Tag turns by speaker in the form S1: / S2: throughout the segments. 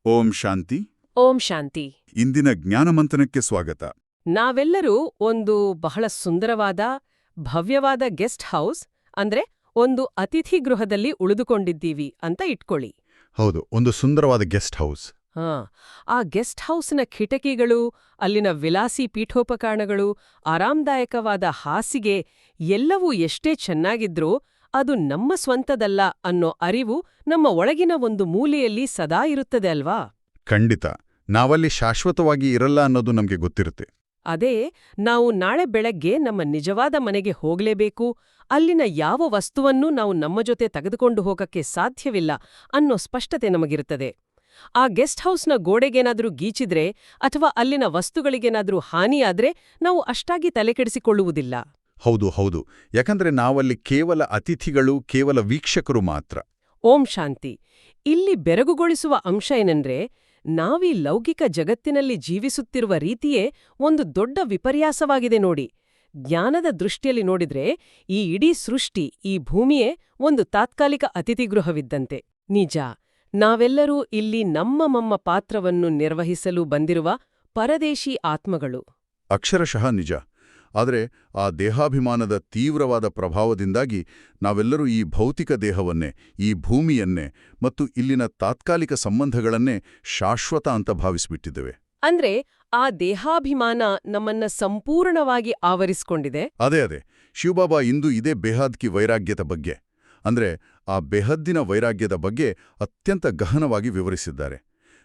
S1: ಓಂ ಶಾಂತಿ.
S2: ಓಂ ಶಾಂತಿ.
S1: ಇಂದಿನ ಜ್ಞಾನಮಂಥನಕ್ಕೆ ಸ್ವಾಗತ.
S2: ನಾವೆಲ್ಲರೂ ಒಂದು ಬಹಳ ಸುಂದರವಾದ ಭವ್ಯವಾದ ಗೆಸ್ಟ್ ಹೌಸ್ ಅಂದ್ರೆ ಒಂದು ಅತಿಥಿ ಗೃಹದಲ್ಲಿ ಉಳಿದುಕೊಂಡಿದ್ದೀವಿ ಅಂತ ಇಟ್ಕೊಳ್ಳಿ.
S1: ಹೌದು, ಒಂದು ಸುಂದರವಾದ ಗೆಸ್ಟ್ ಹೌಸ್.
S2: ಆ ಗೆಸ್ಟ್ ಹೌಸ್ನ ಕಿಟಕಿಗಳು, ಅಲ್ಲಿನ ವಿಲಾಸಿ ಪೀಠೋಪಕರಣಗಳು, ಆರಾಮದಾಯಕವಾದ ಹಾಸಿಗೆ ಎಲ್ಲವೂ ಎಷ್ಟೇ ಚೆನ್ನಾಗಿದ್ರೂ ಅದು ನಮ್ಮ ಸ್ವಂತದಲ್ಲ ಅನ್ನೋ ಅರಿವು ನಮ್ಮ ಒಳಗಿನ ಒಂದು ಮೂಲೆಯಲ್ಲಿ ಸದಾ ಇರುತ್ತದೆ ಅಲ್ವಾ?
S1: ಖಂಡಿತ. ನಾವಲ್ಲಿ ಶಾಶ್ವತವಾಗಿ ಇರಲ್ಲ ಅನ್ನೋದು ನಮಗೆ ಗೊತ್ತಿರುತ್ತೆ.
S2: ಅದೇ, ನಾವು ನಾಳೆ ಬೆಳಗ್ಗೆ ನಮ್ಮ ನಿಜವಾದ ಮನೆಗೆ ಹೋಗ್ಲೇಬೇಕು, ಅಲ್ಲಿನ ಯಾವ ವಸ್ತುವನ್ನೂ ನಾವು ನಮ್ಮ ಜೊತೆ ತೆಗೆದುಕೊಂಡು ಹೋಗಕ್ಕೆ ಸಾಧ್ಯವಿಲ್ಲ ಅನ್ನೋ ಸ್ಪಷ್ಟತೆ ನಮಗಿರುತ್ತದೆ. ಆ ಗೆಸ್ಟ್ ಹೌಸ್ನ ಗೋಡೆಗೇನಾದ್ರೂ ಗೀಚಿದ್ರೆ ಅಥವಾ ಅಲ್ಲಿನ ವಸ್ತುಗಳಿಗೇನಾದ್ರೂ ಹಾನಿಯಾದ್ರೆ ನಾವು ಅಷ್ಟಾಗಿ ತಲೆಕೆಡಿಸಿಕೊಳ್ಳುವುದಿಲ್ಲ.
S1: ಹೌದು ಹೌದು, ಯಾಕಂದ್ರೆ ನಾವಲ್ಲಿ ಕೇವಲ ಅತಿಥಿಗಳು, ಕೇವಲ ವೀಕ್ಷಕರು ಮಾತ್ರ.
S2: ಓಂ ಶಾಂತಿ. ಇಲ್ಲಿ ಬೆರಗುಗೊಳಿಸುವ ಅಂಶ ಏನಂದ್ರೆ, ನಾವೀ ಲೌಕಿಕ ಜಗತ್ತಿನಲ್ಲಿ ಜೀವಿಸುತ್ತಿರುವ ರೀತಿಯೇ ಒಂದು ದೊಡ್ಡ ವಿಪರ್ಯಾಸವಾಗಿದೆ ನೋಡಿ. ಜ್ಞಾನದ ದೃಷ್ಟಿಯಲ್ಲಿ ನೋಡಿದ್ರೆ ಈ ಇಡೀ ಸೃಷ್ಟಿ, ಈ ಭೂಮಿಯೇ ಒಂದು ತಾತ್ಕಾಲಿಕ ಅತಿಥಿಗೃಹವಿದ್ದಂತೆ. ನಿಜ, ನಾವೆಲ್ಲರೂ ಇಲ್ಲಿ ನಮ್ಮ ಪಾತ್ರವನ್ನು ನಿರ್ವಹಿಸಲು ಬಂದಿರುವ ಪರದೇಶಿ ಆತ್ಮಗಳು.
S1: ಅಕ್ಷರಶಃ ನಿಜ. ಆದರೆ ಆ ದೇಹಾಭಿಮಾನದ ತೀವ್ರವಾದ ಪ್ರಭಾವದಿಂದಾಗಿ ನಾವೆಲ್ಲರೂ ಈ ಭೌತಿಕ ದೇಹವನ್ನೇ, ಈ ಭೂಮಿಯನ್ನೇ ಮತ್ತು ಇಲ್ಲಿನ ತಾತ್ಕಾಲಿಕ ಸಂಬಂಧಗಳನ್ನೇ ಶಾಶ್ವತ ಅಂತ ಭಾವಿಸಿಬಿಟ್ಟಿದ್ದೇವೆ.
S2: ಅಂದ್ರೆ ಆ ದೇಹಾಭಿಮಾನ ನಮ್ಮನ್ನ ಸಂಪೂರ್ಣವಾಗಿ ಆವರಿಸಿಕೊಂಡಿದೆ.
S1: ಅದೇ ಶಿವಬಾಬಾ ಇಂದು ಇದೇ ಬೆಹದ್ಕಿ ವೈರಾಗ್ಯದ ಬಗ್ಗೆ, ಅಂದ್ರೆ ಆ ಬೆಹದ್ದಿನ ವೈರಾಗ್ಯದ ಬಗ್ಗೆ ಅತ್ಯಂತ ಗಹನವಾಗಿ ವಿವರಿಸಿದ್ದಾರೆ.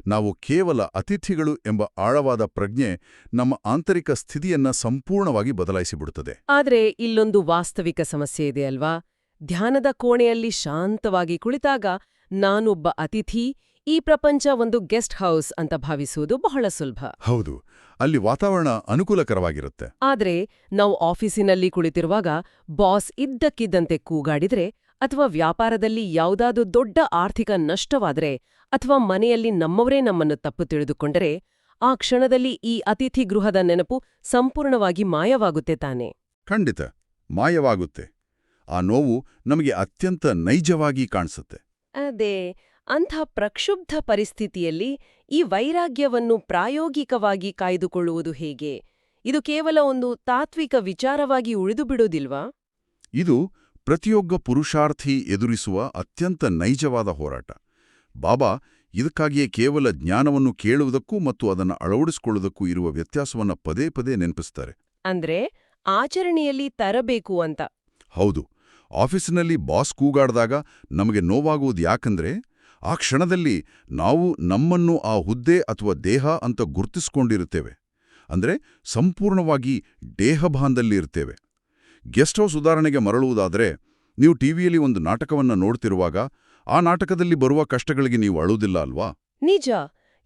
S1: ನಾವು ಕೇವಲ ಅತಿಥಿಗಳು ಎಂಬ ಆಳವಾದ ಪ್ರಜ್ಞೆ ನಮ್ಮ ಆಂತರಿಕ ಸ್ಥಿತಿಯನ್ನ ಸಂಪೂರ್ಣವಾಗಿ ಬದಲಾಯಿಸಿಬಿಡುತ್ತದೆ.
S2: ಆದ್ರೆ ಇಲ್ಲೊಂದು ವಾಸ್ತವಿಕ ಸಮಸ್ಯೆ ಇದೆ ಅಲ್ವಾ? ಧ್ಯಾನದ ಕೋಣೆಯಲ್ಲಿ ಶಾಂತವಾಗಿ ಕುಳಿತಾಗ ನಾನೊಬ್ಬ ಅತಿಥಿ, ಈ ಪ್ರಪಂಚ ಒಂದು ಗೆಸ್ಟ್ ಹೌಸ್ ಅಂತ ಭಾವಿಸುವುದು ಬಹಳ ಸುಲಭ.
S1: ಹೌದು, ಅಲ್ಲಿ ವಾತಾವರಣ ಅನುಕೂಲಕರವಾಗಿರುತ್ತೆ.
S2: ಆದ್ರೆ ನಾವು ಆಫೀಸಿನಲ್ಲಿ ಕುಳಿತಿರುವಾಗ ಬಾಸ್ ಇದ್ದಕ್ಕಿದ್ದಂತೆ ಕೂಗಾಡಿದ್ರೆ, ಅಥವಾ ವ್ಯಾಪಾರದಲ್ಲಿ ಯಾವುದಾದ್ರೂ ದೊಡ್ಡ ಆರ್ಥಿಕ ನಷ್ಟವಾದ್ರೆ, ಅಥವಾ ಮನೆಯಲ್ಲಿ ನಮ್ಮವರೇ ನಮ್ಮನ್ನು ತಪ್ಪು ತಿಳಿದುಕೊಂಡರೆ, ಆ ಕ್ಷಣದಲ್ಲಿ ಈ ಅತಿಥಿ ಗೃಹದ ನೆನಪು ಸಂಪೂರ್ಣವಾಗಿ ಮಾಯವಾಗುತ್ತೆ ತಾನೆ.
S1: ಖಂಡಿತ ಮಾಯವಾಗುತ್ತೆ. ಆ ನೋವು ನಮಗೆ ಅತ್ಯಂತ ನೈಜವಾಗಿ ಕಾಣಿಸುತ್ತೆ.
S2: ಅದೇ, ಅಂಥ ಪ್ರಕ್ಷುಬ್ಧ ಪರಿಸ್ಥಿತಿಯಲ್ಲಿ ಈ ವೈರಾಗ್ಯವನ್ನು ಪ್ರಾಯೋಗಿಕವಾಗಿ ಕಾಯ್ದುಕೊಳ್ಳುವುದು ಹೇಗೆ? ಇದು ಕೇವಲ ಒಂದು ತಾತ್ವಿಕ ವಿಚಾರವಾಗಿ ಉಳಿದುಬಿಡೋದಿಲ್ವಾ?
S1: ಇದು ಪ್ರತಿಯೊಬ್ಬ ಪುರುಷಾರ್ಥಿ ಎದುರಿಸುವ ಅತ್ಯಂತ ನೈಜವಾದ ಹೋರಾಟ. ಬಾಬಾ ಇದಕ್ಕಾಗಿಯೇ ಕೇವಲ ಜ್ಞಾನವನ್ನು ಕೇಳುವುದಕ್ಕೂ ಮತ್ತು ಅದನ್ನು ಅಳವಡಿಸಿಕೊಳ್ಳುವುದಕ್ಕೂ ಇರುವ ವ್ಯತ್ಯಾಸವನ್ನು ಪದೇ ಪದೇ ನೆನಪಿಸ್ತಾರೆ.
S2: ಅಂದ್ರೆ ಆಚರಣೆಯಲ್ಲಿ ತರಬೇಕು ಅಂತ.
S1: ಹೌದು, ಆಫೀಸಿನಲ್ಲಿ ಬಾಸ್ ಕೂಗಾಡ್ದಾಗ ನಮಗೆ ನೋವಾಗುವುದು ಯಾಕಂದ್ರೆ ಆ ಕ್ಷಣದಲ್ಲಿ ನಾವು ನಮ್ಮನ್ನು ಆ ಹುದ್ದೆ ಅಥವಾ ದೇಹ ಅಂತ ಗುರುತಿಸ್ಕೊಂಡಿರುತ್ತೇವೆ. ಅಂದ್ರೆ ಸಂಪೂರ್ಣವಾಗಿ ದೇಹಭಾನದಲ್ಲಿ ಇರ್ತೇವೆ. ಗೆಸ್ಟ್ ಹೌಸ್ ಉದಾಹರಣೆಗೆ ಮರಳುವುದಾದರೆ, ನೀವು ಟಿವಿಯಲ್ಲಿ ಒಂದು ನಾಟಕವನ್ನು ನೋಡ್ತಿರುವಾಗ ಆ ನಾಟಕದಲ್ಲಿ ಬರುವ ಕಷ್ಟಗಳಿಗೆ ನೀವು ಅಳುವುದಿಲ್ಲ ಅಲ್ವಾ?
S2: ನಿಜ,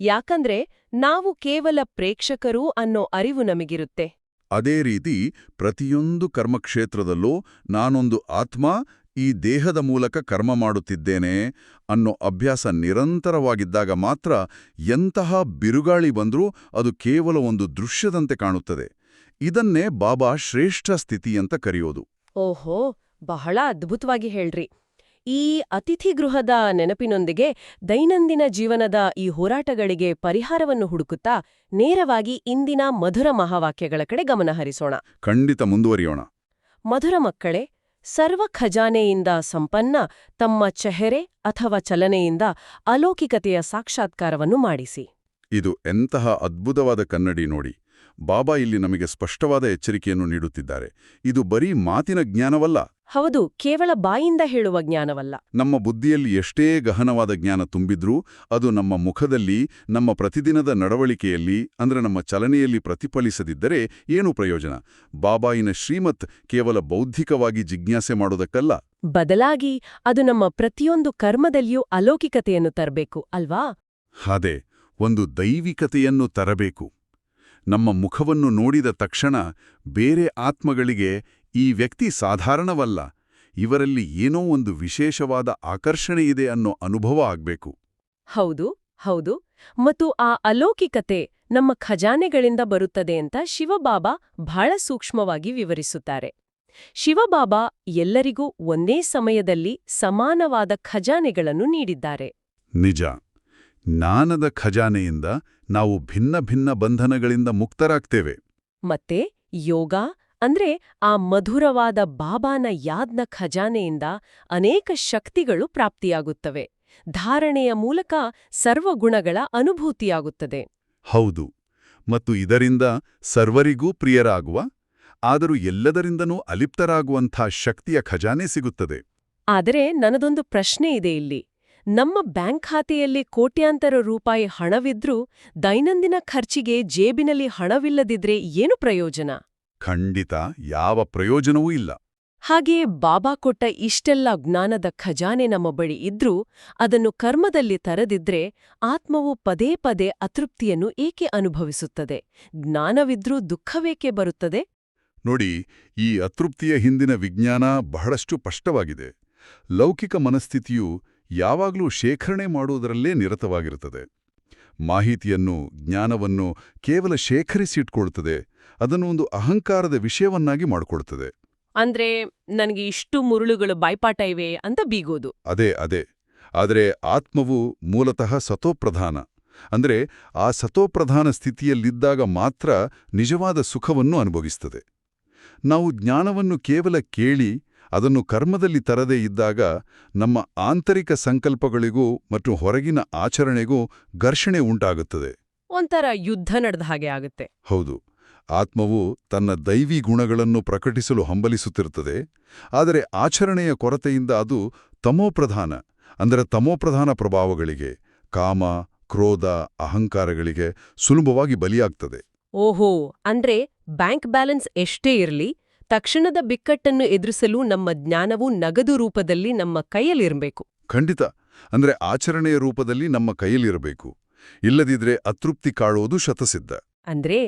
S2: ಯಾಕಂದ್ರೆ ನಾವು ಕೇವಲ ಪ್ರೇಕ್ಷಕರು ಅನ್ನೋ ಅರಿವು ನಮಗಿರುತ್ತೆ.
S1: ಅದೇ ರೀತಿ ಪ್ರತಿಯೊಂದು ಕರ್ಮಕ್ಷೇತ್ರದಲ್ಲೂ ನಾನೊಂದು ಆತ್ಮ, ಈ ದೇಹದ ಮೂಲಕ ಕರ್ಮ ಮಾಡುತ್ತಿದ್ದೇನೆ ಅನ್ನೋ ಅಭ್ಯಾಸ ನಿರಂತರವಾಗಿದ್ದಾಗ ಮಾತ್ರ ಎಂತಹ ಬಿರುಗಾಳಿ ಬಂದ್ರೂ ಅದು ಕೇವಲ ಒಂದು ದೃಶ್ಯದಂತೆ ಕಾಣುತ್ತದೆ. ಇದನ್ನೇ ಬಾಬಾ ಶ್ರೇಷ್ಠ ಸ್ಥಿತಿ ಅಂತ ಕರೆಯೋದು.
S2: ಓಹೋ, ಬಹಳ ಅದ್ಭುತವಾಗಿ ಹೇಳ್ರಿ. ಈ ಅತಿಥಿ ಗೃಹದ ನೆನಪಿನೊಂದಿಗೆ ದೈನಂದಿನ ಜೀವನದ ಈ ಹೋರಾಟಗಳಿಗೆ ಪರಿಹಾರವನ್ನು ಹುಡುಕುತ್ತಾ ನೇರವಾಗಿ ಇಂದಿನ ಮಧುರ ಮಹಾವಾಕ್ಯಗಳ ಕಡೆ ಗಮನಹರಿಸೋಣ.
S1: ಖಂಡಿತ ಮುಂದುವರಿಯೋಣ.
S2: ಮಧುರ ಮಕ್ಕಳೇ, ಸರ್ವ ಖಜಾನೆಯಿಂದ ಸಂಪನ್ನ ತಮ್ಮ ಚೆಹರೆ ಅಥವಾ ಚಲನೆಯಿಂದ ಅಲೌಕಿಕತೆಯ ಸಾಕ್ಷಾತ್ಕಾರವನ್ನು ಮಾಡಿಸಿ.
S1: ಇದು ಎಂತಹ ಅದ್ಭುತವಾದ ಕನ್ನಡಿ ನೋಡಿ. ಬಾಬಾ ಇಲ್ಲಿ ನಮಗೆ ಸ್ಪಷ್ಟವಾದ ಎಚ್ಚರಿಕೆಯನ್ನು ನೀಡುತ್ತಿದ್ದಾರೆ. ಇದು ಬರೀ ಮಾತಿನ ಜ್ಞಾನವಲ್ಲ.
S2: ಹೌದು, ಕೇವಲ ಬಾಯಿಂದ ಹೇಳುವ ಜ್ಞಾನವಲ್ಲ.
S1: ನಮ್ಮ ಬುದ್ಧಿಯಲ್ಲಿ ಎಷ್ಟೇ ಗಹನವಾದ ಜ್ಞಾನ ತುಂಬಿದ್ರೂ ಅದು ನಮ್ಮ ಮುಖದಲ್ಲಿ, ನಮ್ಮ ಪ್ರತಿದಿನದ ನಡವಳಿಕೆಯಲ್ಲಿ ಅಂದ್ರೆ ನಮ್ಮ ಚಲನೆಯಲ್ಲಿ ಪ್ರತಿಫಲಿಸದಿದ್ದರೆ ಏನು ಪ್ರಯೋಜನ? ಬಾಬಾಯಿನ ಶ್ರೀಮತ್ ಕೇವಲ ಬೌದ್ಧಿಕವಾಗಿ ಜಿಜ್ಞಾಸೆ ಮಾಡೋದಕ್ಕಲ್ಲ,
S2: ಬದಲಾಗಿ ಅದು ನಮ್ಮ ಪ್ರತಿಯೊಂದು ಕರ್ಮದಲ್ಲಿಯೂ ಅಲೌಕಿಕತೆಯನ್ನು ತರಬೇಕು ಅಲ್ವಾ?
S1: ಅದೇ, ಒಂದು ದೈವಿಕತೆಯನ್ನು ತರಬೇಕು. ನಮ್ಮ ಮುಖವನ್ನು ನೋಡಿದ ತಕ್ಷಣ ಬೇರೆ ಆತ್ಮಗಳಿಗೆ ಈ ವ್ಯಕ್ತಿ ಸಾಧಾರಣವಲ್ಲ, ಇವರಲ್ಲಿ ಏನೋ ಒಂದು ವಿಶೇಷವಾದ ಆಕರ್ಷಣೆ ಇದೆ ಅನ್ನೋ ಅನುಭವ ಆಗ್ಬೇಕು.
S2: ಹೌದು ಹೌದು, ಮತ್ತು ಆ ಅಲೌಕಿಕತೆ ನಮ್ಮ ಖಜಾನೆಗಳಿಂದ ಬರುತ್ತದೆ ಅಂತ ಶಿವಬಾಬಾ ಬಹಳ ಸೂಕ್ಷ್ಮವಾಗಿ ವಿವರಿಸುತ್ತಾರೆ. ಶಿವಬಾಬಾ ಎಲ್ಲರಿಗೂ ಒಂದೇ ಸಮಯದಲ್ಲಿ ಸಮಾನವಾದ ಖಜಾನೆಗಳನ್ನು ನೀಡಿದ್ದಾರೆ.
S1: ನಿಜ. ಜ್ಞಾನದ ಖಜಾನೆಯಿಂದ ನಾವು ಭಿನ್ನ ಭಿನ್ನ ಬಂಧನಗಳಿಂದ ಮುಕ್ತರಾಗ್ತೇವೆ.
S2: ಮತ್ತೆ ಯೋಗ ಅಂದ್ರೆ ಆ ಮಧುರವಾದ ಬಾಬಾನ ಯಾದ್ನ ಖಜಾನೆಯಿಂದ ಅನೇಕ ಶಕ್ತಿಗಳು ಪ್ರಾಪ್ತಿಯಾಗುತ್ತವೆ. ಧಾರಣೆಯ ಮೂಲಕ ಸರ್ವಗುಣಗಳ ಅನುಭೂತಿಯಾಗುತ್ತದೆ.
S1: ಹೌದು, ಮತ್ತು ಇದರಿಂದ ಸರ್ವರಿಗೂ ಪ್ರಿಯರಾಗುವ, ಆದರೂ ಎಲ್ಲದರಿಂದನೂ ಅಲಿಪ್ತರಾಗುವಂಥ ಶಕ್ತಿಯ ಖಜಾನೆ ಸಿಗುತ್ತದೆ.
S2: ಆದರೆ ನನ್ನದೊಂದು ಪ್ರಶ್ನೆ ಇದೆ ಇಲ್ಲಿ. ನಮ್ಮ ಬ್ಯಾಂಕ್ ಖಾತೆಯಲ್ಲಿ ಕೋಟ್ಯಾಂತರ ರೂಪಾಯಿ ಹಣವಿದ್ರೂ ದೈನಂದಿನ ಖರ್ಚಿಗೆ ಜೇಬಿನಲ್ಲಿ ಹಣವಿಲ್ಲದಿದ್ರೆ ಏನು ಪ್ರಯೋಜನ?
S1: ಖಂಡಿತ ಯಾವ ಪ್ರಯೋಜನವೂ ಇಲ್ಲ.
S2: ಹಾಗೆಯೇ ಬಾಬಾ ಕೊಟ್ಟ ಇಷ್ಟೆಲ್ಲ ಜ್ಞಾನದ ಖಜಾನೆ ನಮ್ಮ ಬಳಿ ಇದ್ರೂ ಅದನ್ನು ಕರ್ಮದಲ್ಲಿ ತರದಿದ್ರೆ ಆತ್ಮವು ಪದೇ ಪದೇ ಅತೃಪ್ತಿಯನ್ನು ಏಕೆ ಅನುಭವಿಸುತ್ತದೆ? ಜ್ಞಾನವಿದ್ರೂ ದುಃಖವೇಕೆ ಬರುತ್ತದೆ?
S1: ನೋಡಿ, ಈ ಅತೃಪ್ತಿಯ ಹಿಂದಿನ ವಿಜ್ಞಾನ ಬಹಳಷ್ಟು ಸ್ಪಷ್ಟವಾಗಿದೆ. ಲೌಕಿಕ ಮನಸ್ಥಿತಿಯು ಯಾವಾಗಲೂ ಶೇಖರಣೆ ಮಾಡುವುದರಲ್ಲೇ ನಿರತವಾಗಿರುತ್ತದೆ. ಮಾಹಿತಿಯನ್ನು, ಜ್ಞಾನವನ್ನು ಕೇವಲ ಶೇಖರಿಸಿಟ್ಕೊಳ್ತದೆ, ಅದನ್ನು ಒಂದು ಅಹಂಕಾರದ ವಿಷಯವನ್ನಾಗಿ ಮಾಡಿಕೊಳ್ತದೆ.
S2: ಅಂದ್ರೆ ನನಗೆ ಇಷ್ಟು ಮುರುಳುಗಳು ಬಾಯ್ಪಾಠ ಇವೆ ಅಂತ ಬೀಗೋದು.
S1: ಅದೇ. ಆದರೆ ಆತ್ಮವು ಮೂಲತಃ ಸತೋಪ್ರಧಾನ. ಅಂದ್ರೆ ಆ ಸತೋಪ್ರಧಾನ ಸ್ಥಿತಿಯಲ್ಲಿದ್ದಾಗ ಮಾತ್ರ ನಿಜವಾದ ಸುಖವನ್ನು ಅನುಭವಿಸ್ತದೆ. ನಾವು ಜ್ಞಾನವನ್ನು ಕೇವಲ ಕೇಳಿ ಅದನ್ನು ಕರ್ಮದಲ್ಲಿ ತರದೇ ಇದ್ದಾಗ ನಮ್ಮ ಆಂತರಿಕ ಸಂಕಲ್ಪಗಳಿಗೂ ಮತ್ತು ಹೊರಗಿನ ಆಚರಣೆಗೂ ಘರ್ಷಣೆ ಉಂಟಾಗುತ್ತದೆ.
S2: ಒಂಥರ ಯುದ್ಧ ನಡೆದ ಹಾಗೆ ಆಗುತ್ತೆ.
S1: ಹೌದು, ಆತ್ಮವು ತನ್ನ ದೈವಿ ಗುಣಗಳನ್ನು ಪ್ರಕಟಿಸಲು ಹಂಬಲಿಸುತ್ತಿರುತ್ತದೆ. ಆದರೆ ಆಚರಣೆಯ ಕೊರತೆಯಿಂದ ಅದು ತಮೋಪ್ರಧಾನ ಪ್ರಭಾವಗಳಿಗೆ, ಕಾಮ, ಕ್ರೋಧ, ಅಹಂಕಾರಗಳಿಗೆ ಸುಲಭವಾಗಿ ಬಲಿಯಾಗ್ತದೆ.
S2: ಓಹೋ, ಅಂದ್ರೆ ಬ್ಯಾಂಕ್ ಬ್ಯಾಲೆನ್ಸ್ ಎಷ್ಟೇ ಇರಲಿ, ತಕ್ಷಣದ ಬಿಕ್ಕಟ್ಟನ್ನು ಎದುರಿಸಲು ನಮ್ಮ ಜ್ಞಾನವು ನಗದು ರೂಪದಲ್ಲಿ ನಮ್ಮ ಕೈಯಲ್ಲಿರಬೇಕು.
S1: ಖಂಡಿತ. ಅಂದ್ರೆ ಆಚರಣೆಯ ರೂಪದಲ್ಲಿ ನಮ್ಮ ಕೈಯಲ್ಲಿರಬೇಕು. ಇಲ್ಲದಿದ್ರೆ ಅತೃಪ್ತಿ ಕಾಣುವುದು ಶತಸಿದ್ಧ.
S2: ಅಂದ್ರೆ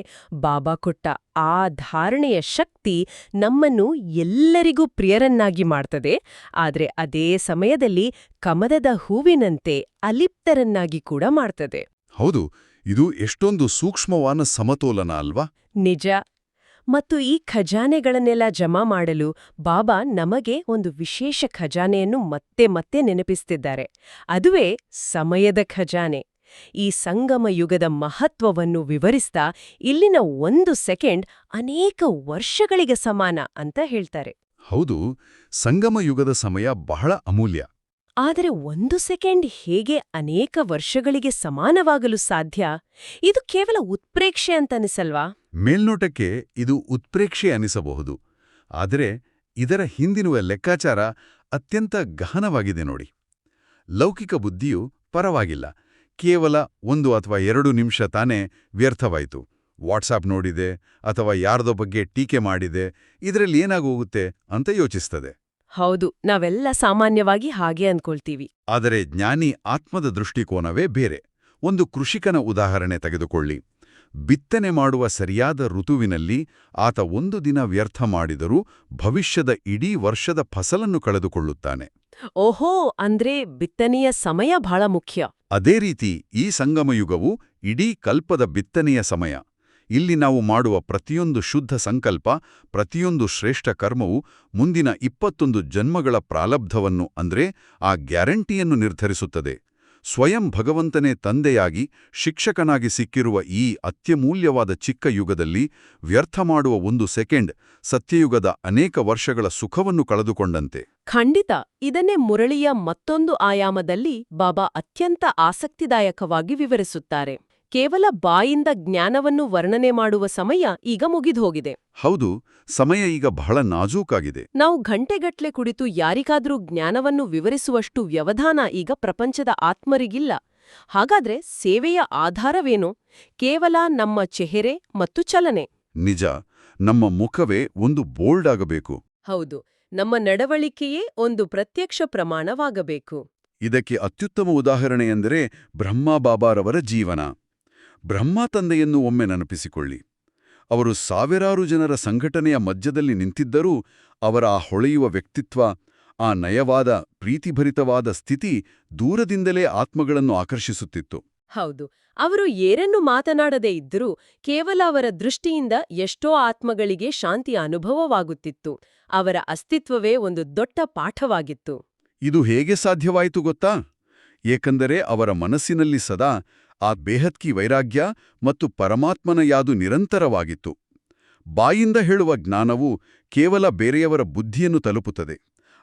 S2: ಬಾಬಾ ಕೊಟ್ಟ ಆ ಧಾರಣೆಯ ಶಕ್ತಿ ನಮ್ಮನ್ನು ಎಲ್ಲರಿಗೂ ಪ್ರಿಯರನ್ನಾಗಿ ಮಾಡ್ತದೆ, ಆದ್ರೆ ಅದೇ ಸಮಯದಲ್ಲಿ ಕಮಲದ ಹೂವಿನಂತೆ ಅಲಿಪ್ತರನ್ನಾಗಿ ಕೂಡ ಮಾಡ್ತದೆ.
S1: ಹೌದು, ಇದು ಎಷ್ಟೊಂದು ಸೂಕ್ಷ್ಮವಾದ ಸಮತೋಲನ ಅಲ್ವಾ?
S2: ನಿಜ. ಮತ್ತು ಈ ಖಜಾನೆಗಳನ್ನೆಲ್ಲ ಜಮಾ ಮಾಡಲು ಬಾಬಾ ನಮಗೆ ಒಂದು ವಿಶೇಷ ಖಜಾನೆಯನ್ನು ಮತ್ತೆ ಮತ್ತೆ ನೆನಪಿಸ್ತಿದ್ದಾರೆ. ಅದುವೇ ಸಮಯದ ಖಜಾನೆ. ಈ ಸಂಗಮ ಯುಗದ ಮಹತ್ವವನ್ನು ವಿವರಿಸ್ತಾ ಇಲ್ಲಿನ 1 ಸೆಕೆಂಡ್ ಅನೇಕ ವರ್ಷಗಳಿಗೆ ಸಮಾನ ಅಂತ ಹೇಳ್ತಾರೆ.
S1: ಹೌದು, ಸಂಗಮ ಯುಗದ ಸಮಯ ಬಹಳ ಅಮೂಲ್ಯ.
S2: ಆದರೆ 1 ಸೆಕೆಂಡ್ ಹೇಗೆ ಅನೇಕ ವರ್ಷಗಳಿಗೆ ಸಮಾನವಾಗಲು ಸಾಧ್ಯ? ಇದು ಕೇವಲ ಉತ್ಪ್ರೇಕ್ಷೆ ಅಂತನಿಸಲ್ವಾ?
S1: ಮೇಲ್ನೋಟಕ್ಕೆ ಇದು ಉತ್ಪ್ರೇಕ್ಷೆ ಅನಿಸಬಹುದು. ಆದರೆ ಇದರ ಹಿಂದಿರುವ ಲೆಕ್ಕಾಚಾರ ಅತ್ಯಂತ ಗಹನವಾಗಿದೆ ನೋಡಿ. ಲೌಕಿಕ ಬುದ್ಧಿಯು ಪರವಾಗಿಲ್ಲ, ಕೇವಲ 1 ಅಥವಾ 2 ನಿಮಿಷ ತಾನೇ ವ್ಯರ್ಥವಾಯಿತು, ವಾಟ್ಸಾಪ್ ನೋಡಿದೆ ಅಥವಾ ಯಾರದೋ ಬಗ್ಗೆ ಟೀಕೆ ಮಾಡಿದೆ, ಇದರಲ್ಲಿ ಏನಾಗೋಗುತ್ತೆ ಅಂತ ಯೋಚಿಸ್ತದೆ.
S2: ಹೌದು, ನಾವೆಲ್ಲ ಸಾಮಾನ್ಯವಾಗಿ ಹಾಗೆ ಅನ್ಕೊಳ್ತೀವಿ.
S1: ಆದರೆ ಜ್ಞಾನಿ ಆತ್ಮದ ದೃಷ್ಟಿಕೋನವೇ ಬೇರೆ. ಒಂದು ಕೃಷಿಕನ ಉದಾಹರಣೆ ತೆಗೆದುಕೊಳ್ಳಿ. ಬಿತ್ತನೆ ಮಾಡುವ ಸರಿಯಾದ ಋತುವಿನಲ್ಲಿ ಆತ 1 ದಿನ ವ್ಯರ್ಥ ಮಾಡಿದರೂ ಭವಿಷ್ಯದ ಇಡೀ ವರ್ಷದ ಫಸಲನ್ನು ಕಳೆದುಕೊಳ್ಳುತ್ತಾನೆ.
S2: ಓಹೋ, ಅಂದ್ರೆ ಬಿತ್ತನೆಯ ಸಮಯ ಬಹಳ ಮುಖ್ಯ.
S1: ಅದೇ ರೀತಿ ಈ ಸಂಗಮಯುಗವು ಇಡೀ ಕಲ್ಪದ ಬಿತ್ತನೆಯ ಸಮಯ. ಇಲ್ಲಿ ನಾವು ಮಾಡುವ ಪ್ರತಿಯೊಂದು ಶುದ್ಧ ಸಂಕಲ್ಪ, ಪ್ರತಿಯೊಂದು ಶ್ರೇಷ್ಠ ಕರ್ಮವು ಮುಂದಿನ 21 ಜನ್ಮಗಳ ಪ್ರಾಲಬ್ಧವನ್ನು ಅಂದ್ರೆ ಆ ಗ್ಯಾರಂಟಿಯನ್ನು ನಿರ್ಧರಿಸುತ್ತದೆ. ಸ್ವಯಂ ಭಗವಂತನೇ ತಂದೆಯಾಗಿ, ಶಿಕ್ಷಕನಾಗಿ ಸಿಕ್ಕಿರುವ ಈ ಅತ್ಯಮೂಲ್ಯವಾದ ಚಿಕ್ಕ ಯುಗದಲ್ಲಿ ವ್ಯರ್ಥ ಮಾಡುವ 1 ಸೆಕೆಂಡ್ ಸತ್ಯಯುಗದ ಅನೇಕ ವರ್ಷಗಳ ಸುಖವನ್ನು ಕಳೆದುಕೊಂಡಂತೆ.
S2: ಖಂಡಿತ. ಇದನ್ನೇ ಮುರಳಿಯ ಮತ್ತೊಂದು ಆಯಾಮದಲ್ಲಿ ಬಾಬಾ ಅತ್ಯಂತ ಆಸಕ್ತಿದಾಯಕವಾಗಿ ವಿವರಿಸುತ್ತಾರೆ. ಕೇವಲ ಬಾಯಿಂದ ಜ್ಞಾನವನ್ನು ವರ್ಣನೆ ಮಾಡುವ ಸಮಯ ಈಗ ಮುಗಿದೋಗಿದೆ.
S1: ಹೌದು, ಸಮಯ ಈಗ ಬಹಳ ನಾಜೂಕಾಗಿದೆ.
S2: ನಾವು ಗಂಟೆಗಟ್ಲೆ ಕುಳಿತು ಯಾರಿಗಾದ್ರೂ ಜ್ಞಾನವನ್ನು ವಿವರಿಸುವಷ್ಟು ವ್ಯವಧಾನ ಈಗ ಪ್ರಪಂಚದ ಆತ್ಮರಿಗಿಲ್ಲ. ಹಾಗಾದ್ರೆ ಸೇವೆಯ ಆಧಾರವೇನು? ಕೇವಲ ನಮ್ಮ ಚೆಹರೆ ಮತ್ತು ಚಲನೆ.
S1: ನಿಜ, ನಮ್ಮ ಮುಖವೇ ಒಂದು ಬೋಲ್ಡ್ ಆಗಬೇಕು.
S2: ಹೌದು, ನಮ್ಮ ನಡವಳಿಕೆಯೇ ಒಂದು ಪ್ರತ್ಯಕ್ಷ ಪ್ರಮಾಣವಾಗಬೇಕು.
S1: ಇದಕ್ಕೆ ಅತ್ಯುತ್ತಮ ಉದಾಹರಣೆಯೆಂದರೆ ಬ್ರಹ್ಮ ಬಾಬಾರವರ ಜೀವನ. ಬ್ರಹ್ಮ ತಂದೆಯನ್ನು ಒಮ್ಮೆ ನೆನಪಿಸಿಕೊಳ್ಳಿ. ಅವರು ಸಾವಿರಾರು ಜನರ ಸಂಘಟನೆಯ ಮಧ್ಯದಲ್ಲಿ ನಿಂತಿದ್ದರೂ ಅವರ ಆ ಹೊಳೆಯುವ ವ್ಯಕ್ತಿತ್ವ, ಆ ನಯವಾದ ಪ್ರೀತಿಭರಿತವಾದ ಸ್ಥಿತಿ ದೂರದಿಂದಲೇ ಆತ್ಮಗಳನ್ನು ಆಕರ್ಷಿಸುತ್ತಿತ್ತು.
S2: ಹೌದು, ಅವರು ಏನನ್ನು ಮಾತನಾಡದೇ ಇದ್ದರೂ ಕೇವಲ ಅವರ ದೃಷ್ಟಿಯಿಂದ ಎಷ್ಟೋ ಆತ್ಮಗಳಿಗೆ ಶಾಂತಿಯ ಅನುಭವವಾಗುತ್ತಿತ್ತು. ಅವರ ಅಸ್ತಿತ್ವವೇ ಒಂದು ದೊಡ್ಡ ಪಾಠವಾಗಿತ್ತು.
S1: ಇದು ಹೇಗೆ ಸಾಧ್ಯವಾಯಿತು ಗೊತ್ತಾ? ಏಕೆಂದರೆ ಅವರ ಮನಸ್ಸಿನಲ್ಲಿ ಸದಾ ಆ ಬೇಹದ್ಕಿ ವೈರಾಗ್ಯ ಮತ್ತು ಪರಮಾತ್ಮನ ಯಾದು ನಿರಂತರವಾಗಿತ್ತು. ಬಾಯಿಂದ ಹೇಳುವ ಜ್ಞಾನವು ಕೇವಲ ಬೇರೆಯವರ ಬುದ್ಧಿಯನ್ನು ತಲುಪುತ್ತದೆ,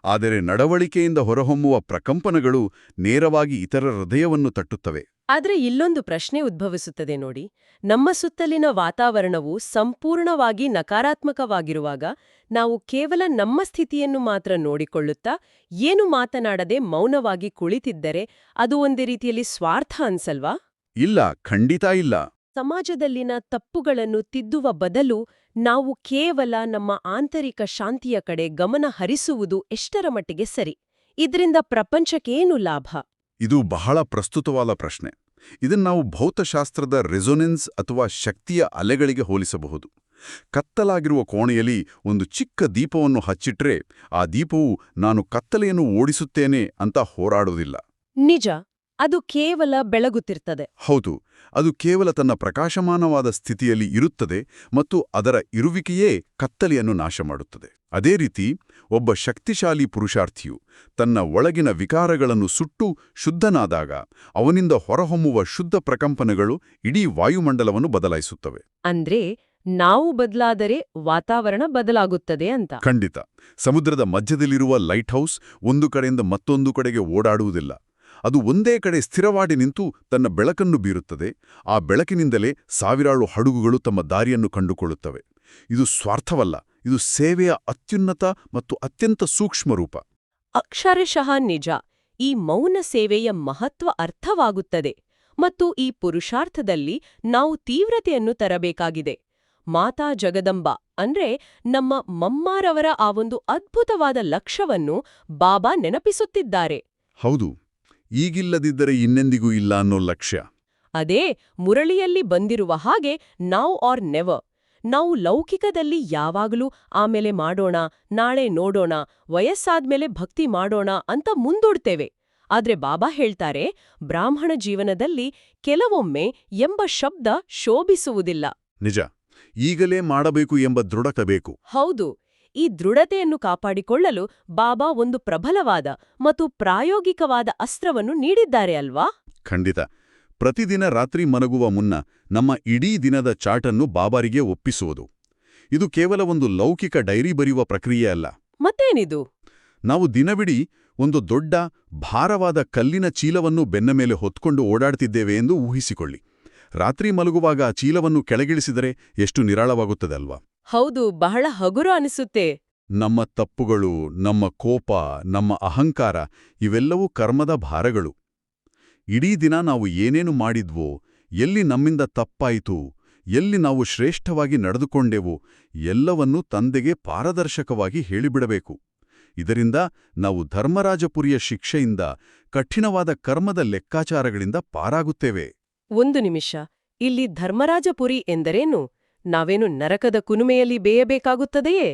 S1: ಆದರೆ ನಡವಳಿಕೆಯಿಂದ ಹೊರಹೊಮ್ಮುವ ಪ್ರಕಂಪನಗಳು ನೇರವಾಗಿ ಇತರರ ಹೃದಯವನ್ನು ತಟ್ಟುತ್ತವೆ.
S2: ಆದ್ರೆ ಇಲ್ಲೊಂದು ಪ್ರಶ್ನೆ ಉದ್ಭವಿಸುತ್ತದೆ ನೋಡಿ. ನಮ್ಮ ಸುತ್ತಲಿನ ವಾತಾವರಣವು ಸಂಪೂರ್ಣವಾಗಿ ನಕಾರಾತ್ಮಕವಾಗಿರುವಾಗ ನಾವು ಕೇವಲ ನಮ್ಮ ಸ್ಥಿತಿಯನ್ನು ಮಾತ್ರ ನೋಡಿಕೊಳ್ಳುತ್ತಾ ಏನು ಮಾತನಾಡದೆ ಮೌನವಾಗಿ ಕುಳಿತಿದ್ದರೆ ಅದು ಒಂದು ರೀತಿಯಲ್ಲಿ ಸ್ವಾರ್ಥ ಅನ್ಸಲ್ವಾ?
S1: ಇಲ್ಲ, ಖಂಡಿತ ಇಲ್ಲ.
S2: ಸಮಾಜದಲ್ಲಿನ ತಪ್ಪುಗಳನ್ನು ತಿದ್ದುವ ಬದಲು ನಾವು ಕೇವಲ ನಮ್ಮ ಆಂತರಿಕ ಶಾಂತಿಯ ಕಡೆ ಗಮನ ಹರಿಸುವುದು ಎಷ್ಟರ ಮಟ್ಟಿಗೆ ಸರಿ? ಇದರಿಂದ ಪ್ರಪಂಚಕ್ಕೇನು ಲಾಭ?
S1: ಇದು ಬಹಳ ಪ್ರಸ್ತುತವಾದ ಪ್ರಶ್ನೆ. ಇದನ್ನಾವು ಭೌತಶಾಸ್ತ್ರದ ರೆಸೊನೆನ್ಸ್ ಅಥವಾ ಶಕ್ತಿಯ ಅಲೆಗಳಿಗೆ ಹೋಲಿಸಬಹುದು. ಕತ್ತಲಾಗಿರುವ ಕೋಣೆಯಲ್ಲಿ ಒಂದು ಚಿಕ್ಕ ದೀಪವನ್ನು ಹಚ್ಚಿಟ್ರೆ ಆ ದೀಪವು ನಾನು ಕತ್ತಲೆಯನ್ನು ಓಡಿಸುತ್ತೇನೆ ಅಂತ ಹೋರಾಡುವುದಿಲ್ಲ.
S2: ನಿಜ, ಅದು ಕೇವಲ ಬೆಳಗುತ್ತಿರ್ತದೆ.
S1: ಹೌದು, ಅದು ಕೇವಲ ತನ್ನ ಪ್ರಕಾಶಮಾನವಾದ ಸ್ಥಿತಿಯಲ್ಲಿ ಇರುತ್ತದೆ ಮತ್ತು ಅದರ ಇರುವಿಕೆಯೇ ಕತ್ತಲೆಯನ್ನು ನಾಶ ಮಾಡುತ್ತದೆ. ಅದೇ ರೀತಿ ಒಬ್ಬ ಶಕ್ತಿಶಾಲಿ ಪುರುಷಾರ್ಥಿಯು ತನ್ನ ಒಳಗಿನ ವಿಕಾರಗಳನ್ನು ಸುಟ್ಟು ಶುದ್ಧನಾದಾಗ ಅವನಿಂದ ಹೊರಹೊಮ್ಮುವ ಶುದ್ಧ ಪ್ರಕಂಪನಗಳು ಇಡೀ ವಾಯುಮಂಡಲವನ್ನು ಬದಲಾಯಿಸುತ್ತವೆ.
S2: ಅಂದ್ರೆ ನಾವು ಬದಲಾದರೆ ವಾತಾವರಣ ಬದಲಾಗುತ್ತದೆ ಅಂತ.
S1: ಖಂಡಿತ. ಸಮುದ್ರದ ಮಧ್ಯದಲ್ಲಿರುವ ಲೈಟ್ ಹೌಸ್ ಒಂದು ಕಡೆಯಿಂದ ಮತ್ತೊಂದು ಕಡೆಗೆ ಓಡಾಡುವುದಿಲ್ಲ. ಅದು ಒಂದೇ ಕಡೆ ಸ್ಥಿರವಾಗಿ ನಿಂತು ತನ್ನ ಬೆಳಕನ್ನು ಬೀರುತ್ತದೆ. ಆ ಬೆಳಕಿನಿಂದಲೇ ಸಾವಿರಾರು ಹಡಗುಗಳು ತಮ್ಮ ದಾರಿಯನ್ನು ಕಂಡುಕೊಳ್ಳುತ್ತವೆ. ಇದು ಸ್ವಾರ್ಥವಲ್ಲ, ಇದು ಸೇವೆಯ ಅತ್ಯುನ್ನತ ಮತ್ತು ಅತ್ಯಂತ ಸೂಕ್ಷ್ಮ ರೂಪ.
S2: ಅಕ್ಷರಶಃ ನಿಜ. ಈ ಮೌನ ಸೇವೆಯ ಮಹತ್ವ ಅರ್ಥವಾಗುತ್ತದೆ. ಮತ್ತು ಈ ಪುರುಷಾರ್ಥದಲ್ಲಿ ನಾವು ತೀವ್ರತೆಯನ್ನು ತರಬೇಕಾಗಿದೆ. ಮಾತಾ ಜಗದಂಬ ಅಂದ್ರೆ ನಮ್ಮ ಮಮ್ಮಾರವರ ಆ ಒಂದು ಅದ್ಭುತವಾದ ಲಕ್ಷ್ಯವನ್ನು ಬಾಬಾ ನೆನಪಿಸುತ್ತಿದ್ದಾರೆ.
S1: ಹೌದು, ಈಗಿಲ್ಲದಿದ್ದರೆ ಇನ್ನೆಂದಿಗೂ ಇಲ್ಲ ಅನ್ನೋ ಲಕ್ಷ್ಯ.
S2: ಅದೇ ಮುರಳಿಯಲ್ಲಿ ಬಂದಿರುವ ಹಾಗೆ ನೌ ಆರ್ ನೆವರ್. ನಾವು ಲೌಕಿಕದಲ್ಲಿ ಯಾವಾಗಲೂ ಆಮೇಲೆ ಮಾಡೋಣ, ನಾಳೆ ನೋಡೋಣ, ವಯಸ್ಸಾದ್ಮೇಲೆ ಭಕ್ತಿ ಮಾಡೋಣ ಅಂತ ಮುಂದೂಡ್ತೇವೆ. ಆದ್ರೆ ಬಾಬಾ ಹೇಳ್ತಾರೆ, ಬ್ರಾಹ್ಮಣ ಜೀವನದಲ್ಲಿ ಕೆಲವೊಮ್ಮೆ ಎಂಬ ಶಬ್ದ ಶೋಭಿಸುವುದಿಲ್ಲ.
S1: ನಿಜ, ಈಗಲೇ ಮಾಡಬೇಕು ಎಂಬ ದೃಢತೆ ಬೇಕು.
S2: ಹೌದು. ಈ ದೃಢತೆಯನ್ನು ಕಾಪಾಡಿಕೊಳ್ಳಲು ಬಾಬಾ ಒಂದು ಪ್ರಬಲವಾದ ಮತ್ತು ಪ್ರಾಯೋಗಿಕವಾದ ಅಸ್ತ್ರವನ್ನು ನೀಡಿದ್ದಾರೆ ಅಲ್ವಾ?
S1: ಖಂಡಿತ. ಪ್ರತಿದಿನ ರಾತ್ರಿ ಮಲಗುವ ಮುನ್ನ ನಮ್ಮ ಇಡೀ ದಿನದ ಚಾರ್ಟನ್ನು ಬಾಬಾರಿಗೆ ಒಪ್ಪಿಸುವುದು. ಇದು ಕೇವಲ ಒಂದು ಲೌಕಿಕ ಡೈರಿ ಬರೆಯುವ ಪ್ರಕ್ರಿಯೆ ಅಲ್ಲ.
S2: ಮತ್ತೇನಿದು?
S1: ನಾವು ದಿನವಿಡೀ ಒಂದು ದೊಡ್ಡ ಭಾರವಾದ ಕಲ್ಲಿನ ಚೀಲವನ್ನು ಬೆನ್ನ ಮೇಲೆ ಹೊತ್ಕೊಂಡು ಓಡಾಡ್ತಿದ್ದೇವೆ ಎಂದು ಊಹಿಸಿಕೊಳ್ಳಿ. ರಾತ್ರಿ ಮಲಗುವಾಗ ಆ ಚೀಲವನ್ನು ಕೆಳಗಿಳಿಸಿದರೆ ಎಷ್ಟು ನಿರಾಳವಾಗುತ್ತದೆ ಅಲ್ವಾ?
S2: ಹೌದು, ಬಹಳ ಹಗುರ ಅನಿಸುತ್ತೆ.
S1: ನಮ್ಮ ತಪ್ಪುಗಳು, ನಮ್ಮ ಕೋಪ, ನಮ್ಮ ಅಹಂಕಾರ ಇವೆಲ್ಲವೂ ಕರ್ಮದ ಭಾರಗಳು. ಇಡೀ ದಿನ ನಾವು ಏನೇನು ಮಾಡಿದ್ವೋ, ಎಲ್ಲಿ ನಮ್ಮಿಂದ ತಪ್ಪಾಯಿತು, ಎಲ್ಲಿ ನಾವು ಶ್ರೇಷ್ಠವಾಗಿ ನಡೆದುಕೊಂಡೆವೋ ಎಲ್ಲವನ್ನೂ ತಂದೆಗೆ ಪಾರದರ್ಶಕವಾಗಿ ಹೇಳಿಬಿಡಬೇಕು. ಇದರಿಂದ ನಾವು ಧರ್ಮರಾಜಪುರಿಯ ಶಿಕ್ಷೆಯಿಂದ, ಕಠಿಣವಾದ ಕರ್ಮದ ಲೆಕ್ಕಾಚಾರಗಳಿಂದ ಪಾರಾಗುತ್ತೇವೆ.
S2: ಒಂದು ನಿಮಿಷ, ಇಲ್ಲಿ ಧರ್ಮರಾಜಪುರಿ ಎಂದರೇನು? ನಾವೇನು ನರಕದ ಕುನುಮೆಯಲ್ಲಿ ಬೇಯಬೇಕಾಗುತ್ತದೆಯೇ?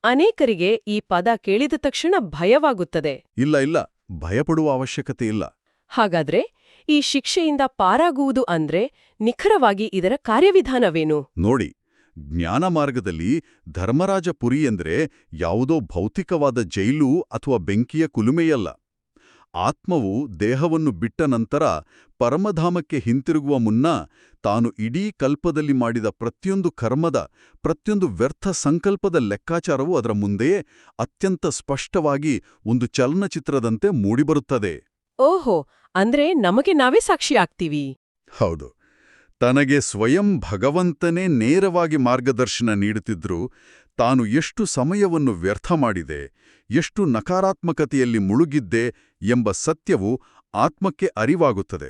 S2: ಅನೇಕರಿಗೆ ಈ ಪದ ಕೇಳಿದ ತಕ್ಷಣ ಭಯವಾಗುತ್ತದೆ.
S1: ಇಲ್ಲ ಇಲ್ಲ, ಭಯಪಡುವ ಅವಶ್ಯಕತೆ ಇಲ್ಲ.
S2: ಹಾಗಾದ್ರೆ ಈ ಶಿಕ್ಷೆಯಿಂದ ಪಾರಾಗುವುದು ಅಂದ್ರೆ ನಿಖರವಾಗಿ ಇದರ ಕಾರ್ಯವಿಧಾನವೇನು?
S1: ನೋಡಿ, ಜ್ಞಾನ ಮಾರ್ಗದಲ್ಲಿ ಧರ್ಮರಾಜಪುರಿ ಎಂದರೆ ಯಾವುದೋ ಭೌತಿಕವಾದ ಜೈಲು ಅಥವಾ ಬೆಂಕಿಯ ಕುಲುಮೆಯಲ್ಲ. ಆತ್ಮವು ದೇಹವನ್ನು ಬಿಟ್ಟ ನಂತರ ಪರಮಧಾಮಕ್ಕೆ ಹಿಂತಿರುಗುವ ಮುನ್ನ ತಾನು ಇಡೀ ಕಲ್ಪದಲ್ಲಿ ಮಾಡಿದ ಪ್ರತಿಯೊಂದು ಕರ್ಮದ, ಪ್ರತಿಯೊಂದು ವ್ಯರ್ಥ ಸಂಕಲ್ಪದ ಲೆಕ್ಕಾಚಾರವು ಅದರ ಮುಂದೆಯೇ ಅತ್ಯಂತ ಸ್ಪಷ್ಟವಾಗಿ ಒಂದು ಚಲನಚಿತ್ರದಂತೆ ಮೂಡಿಬರುತ್ತದೆ.
S2: ಓಹೋ, ಅಂದ್ರೆ ನಮಗೆ ನಾವೇ ಸಾಕ್ಷಿಯಾಗ್ತೀವಿ.
S1: ಹೌದು. ತನಗೆ ಸ್ವಯಂ ಭಗವಂತನೇ ನೇರವಾಗಿ ಮಾರ್ಗದರ್ಶನ ನೀಡುತ್ತಿದ್ರೂ ತಾನು ಎಷ್ಟು ಸಮಯವನ್ನು ವ್ಯರ್ಥ ಮಾಡಿದೆ, ಎಷ್ಟು ನಕಾರಾತ್ಮಕತೆಯಲ್ಲಿ ಮುಳುಗಿದ್ದೆ ಎಂಬ ಸತ್ಯವು ಆತ್ಮಕ್ಕೆ ಅರಿವಾಗುತ್ತದೆ.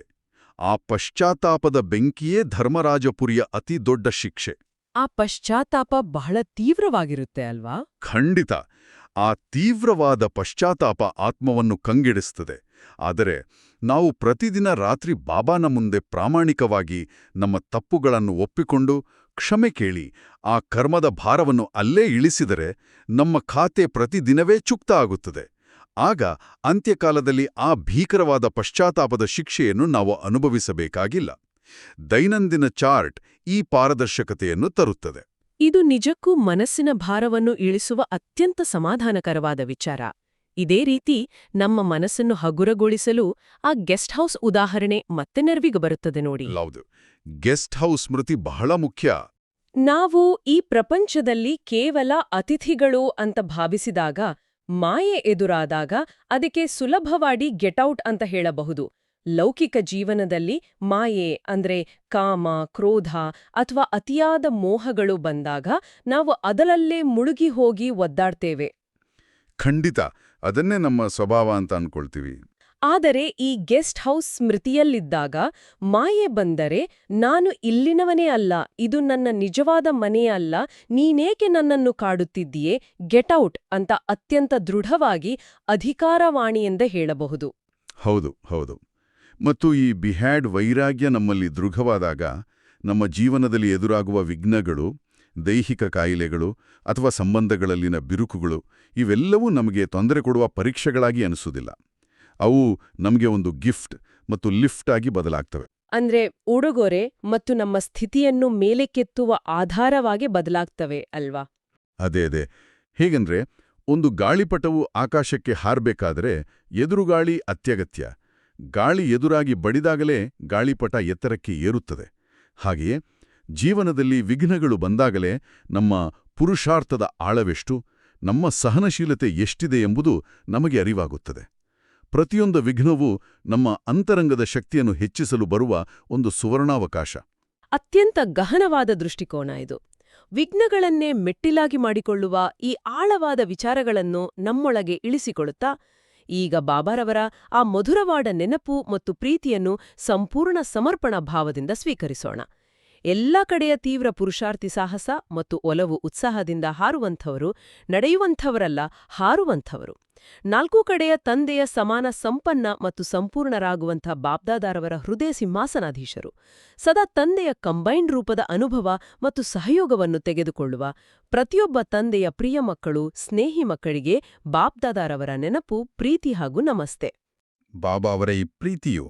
S1: ಆ ಪಶ್ಚಾತ್ತಾಪದ ಬೆಂಕಿಯೇ ಧರ್ಮರಾಜಪುರಿಯ ಅತಿ ದೊಡ್ಡ ಶಿಕ್ಷೆ.
S2: ಆ ಪಶ್ಚಾತ್ತಾಪ ಬಹಳ ತೀವ್ರವಾಗಿರುತ್ತೆ ಅಲ್ವಾ?
S1: ಖಂಡಿತ. ಆ ತೀವ್ರವಾದ ಪಶ್ಚಾತ್ತಾಪ ಆತ್ಮವನ್ನು ಕಂಗೆಡಿಸುತ್ತದೆ. ಆದರೆ ನಾವು ಪ್ರತಿದಿನ ರಾತ್ರಿ ಬಾಬಾನ ಮುಂದೆ ಪ್ರಾಮಾಣಿಕವಾಗಿ ನಮ್ಮ ತಪ್ಪುಗಳನ್ನು ಒಪ್ಪಿಕೊಂಡು ಕ್ಷಮೆ ಕೇಳಿ ಆ ಕರ್ಮದ ಭಾರವನ್ನು ಅಲ್ಲೇ ಇಳಿಸಿದರೆ ನಮ್ಮ ಖಾತೆ ಪ್ರತಿದಿನವೇ ಚುಕ್ತ ಆಗುತ್ತದೆ. ಆಗ ಅಂತ್ಯಕಾಲದಲ್ಲಿ ಆ ಭೀಕರವಾದ ಪಶ್ಚಾತ್ತಾಪದ ಶಿಕ್ಷೆಯನ್ನು ನಾವು ಅನುಭವಿಸಬೇಕಾಗಿಲ್ಲ. ದೈನಂದಿನ ಚಾರ್ಟ್ ಈ ಪಾರದರ್ಶಕತೆಯನ್ನು ತರುತ್ತದೆ.
S2: ಇದು ನಿಜಕ್ಕೂ ಮನಸ್ಸಿನ ಭಾರವನ್ನು ಇಳಿಸುವ ಅತ್ಯಂತ ಸಮಾಧಾನಕರವಾದ ವಿಚಾರ. ಇದೇ ರೀತಿ ನಮ್ಮ ಮನಸ್ಸನ್ನು ಹಗುರಗೊಳಿಸಲು ಆ ಗೆಸ್ಟ್ ಹೌಸ್ ಉದಾಹರಣೆ ಮತ್ತೆ ನೆರವಿಗೆ ಬರುತ್ತದೆ ನೋಡಿ.
S1: ಹೌದು, ಗೆಸ್ಟ್ ಹೌಸ್ ಸ್ಮೃತಿ ಬಹಳ ಮುಖ್ಯ.
S2: ನಾವು ಈ ಪ್ರಪಂಚದಲ್ಲಿ ಕೇವಲ ಅತಿಥಿಗಳು ಅಂತ ಭಾವಿಸಿದಾಗ, ಮಾಯೆ ಎದುರಾದಾಗ ಅದಕ್ಕೆ ಸುಲಭವಾಗಿ ಗೆಟೌಟ್ ಅಂತ ಹೇಳಬಹುದು. ಲೌಕಿಕ ಜೀವನದಲ್ಲಿ ಮಾಯೆ ಅಂದ್ರೆ ಕಾಮ, ಕ್ರೋಧ ಅಥವಾ ಅತಿಯಾದ ಮೋಹಗಳು ಬಂದಾಗ ನಾವು ಅದರಲ್ಲೇ ಮುಳುಗಿ ಹೋಗಿ ಒದ್ದಾಡ್ತೇವೆ.
S1: ಖಂಡಿತ ಅದನ್ನೇ ನಮ್ಮ ಸ್ವಭಾವ ಅಂತ ಅನ್ಕೊಳ್ತೀವಿ.
S2: ಆದರೆ ಈ ಗೆಸ್ಟ್ ಹೌಸ್ ಸ್ಮೃತಿಯಲ್ಲಿದ್ದಾಗ ಮಾಯೆ ಬಂದರೆ, ನಾನು ಇಲ್ಲಿನವನೇ ಅಲ್ಲ, ಇದು ನನ್ನ ನಿಜವಾದ ಮನೆ ಅಲ್ಲ, ನೀನೇಕೆ ನನ್ನನ್ನು ಕಾಡುತ್ತಿದ್ದೀಯೇ, ಗೆಟೌಟ್ ಅಂತ ಅತ್ಯಂತ ದೃಢವಾಗಿ ಅಧಿಕಾರವಾಣಿಯೆಂದೇ ಹೇಳಬಹುದು.
S1: ಹೌದು ಹೌದು. ಮತ್ತು ಈ ಬಿಹ್ಯಾಡ್ ವೈರಾಗ್ಯ ನಮ್ಮಲ್ಲಿ ದೃಢವಾದಾಗ ನಮ್ಮ ಜೀವನದಲ್ಲಿ ಎದುರಾಗುವ ವಿಘ್ನಗಳು, ದೈಹಿಕ ಕಾಯಿಲೆಗಳು ಅಥವಾ ಸಂಬಂಧಗಳಲ್ಲಿನ ಬಿರುಕುಗಳು ಇವೆಲ್ಲವೂ ನಮಗೆ ತೊಂದರೆ ಕೊಡುವ ಪರೀಕ್ಷೆಗಳಾಗಿ ಅನಿಸುವುದಿಲ್ಲ. ಅವು ನಮಗೆ ಒಂದು ಗಿಫ್ಟ್ ಮತ್ತು ಲಿಫ್ಟ್ ಆಗಿ ಬದಲಾಗ್ತವೆ.
S2: ಅಂದ್ರೆ ಉಡುಗೊರೆ ಮತ್ತು ನಮ್ಮ ಸ್ಥಿತಿಯನ್ನು ಮೇಲೆಕ್ಕೆತ್ತುವ ಆಧಾರವಾಗಿ ಬದಲಾಗ್ತವೆ ಅಲ್ವಾ?
S1: ಅದೇ. ಹೇಗೆಂದ್ರೆ, ಒಂದು ಗಾಳಿಪಟವು ಆಕಾಶಕ್ಕೆ ಹಾರಬೇಕಾದರೆ ಎದುರುಗಾಳಿ ಅತ್ಯಗತ್ಯ. ಗಾಳಿ ಎದುರಾಗಿ ಬಡಿದಾಗಲೇ ಗಾಳಿಪಟ ಎತ್ತರಕ್ಕೆ ಏರುತ್ತದೆ. ಹಾಗೆಯೇ ಜೀವನದಲ್ಲಿ ವಿಘ್ನಗಳು ಬಂದಾಗಲೇ ನಮ್ಮ ಪುರುಷಾರ್ಥದ ಆಳವೆಷ್ಟು, ನಮ್ಮ ಸಹನಶೀಲತೆ ಎಷ್ಟಿದೆ ಎಂಬುದು ನಮಗೆ ಅರಿವಾಗುತ್ತದೆ. ಪ್ರತಿಯೊಂದು ವಿಘ್ನವೂ ನಮ್ಮ ಅಂತರಂಗದ ಶಕ್ತಿಯನ್ನು ಹೆಚ್ಚಿಸಲು ಬರುವ ಒಂದು ಸುವರ್ಣಾವಕಾಶ.
S2: ಅತ್ಯಂತ ಗಹನವಾದ ದೃಷ್ಟಿಕೋನ ಇದು. ವಿಘ್ನಗಳನ್ನೇ ಮೆಟ್ಟಿಲಾಗಿ ಮಾಡಿಕೊಳ್ಳುವ ಈ ಆಳವಾದ ವಿಚಾರಗಳನ್ನು ನಮ್ಮೊಳಗೆ ಇಳಿಸಿಕೊಳ್ಳುತ್ತಾ, ಈಗ ಬಾಬಾರವರ ಆ ಮಧುರವಾದ ನೆನಪು ಮತ್ತು ಪ್ರೀತಿಯನ್ನು ಸಂಪೂರ್ಣ ಸಮರ್ಪಣಾ ಭಾವದಿಂದ ಸ್ವೀಕರಿಸೋಣ. ಎಲ್ಲ ಕಡೆಯ ತೀವ್ರ ಪುರುಷಾರ್ಥಿ ಸಾಹಸ ಮತ್ತು ಒಲವು ಉತ್ಸಾಹದಿಂದ ಹಾರುವಂಥವರು ನಡೆಯುವಂಥವರಲ್ಲ, ಹಾರುವಂಥವರು. ನಾಲ್ಕೂ ಕಡೆಯ ತಂದೆಯ ಸಮಾನ ಸಂಪನ್ನ ಮತ್ತು ಸಂಪೂರ್ಣರಾಗುವಂಥ ಬಾಬ್ದಾದಾರವರ ಹೃದಯ ಸಿಂಹಾಸನಾಧೀಶರು. ಸದಾ ತಂದೆಯ ಕಂಬೈನ್ಡ್ ರೂಪದ ಅನುಭವ ಮತ್ತು ಸಹಯೋಗವನ್ನು ತೆಗೆದುಕೊಳ್ಳುವ ಪ್ರತಿಯೊಬ್ಬ ತಂದೆಯ ಪ್ರಿಯ ಮಕ್ಕಳು, ಸ್ನೇಹಿ ಮಕ್ಕಳಿಗೆ ಬಾಬ್ದಾದಾರವರ ನೆನಪು, ಪ್ರೀತಿ ಹಾಗೂ ನಮಸ್ತೆ.
S1: ಬಾಬಾ ಅವರ ಈ ಪ್ರೀತಿಯು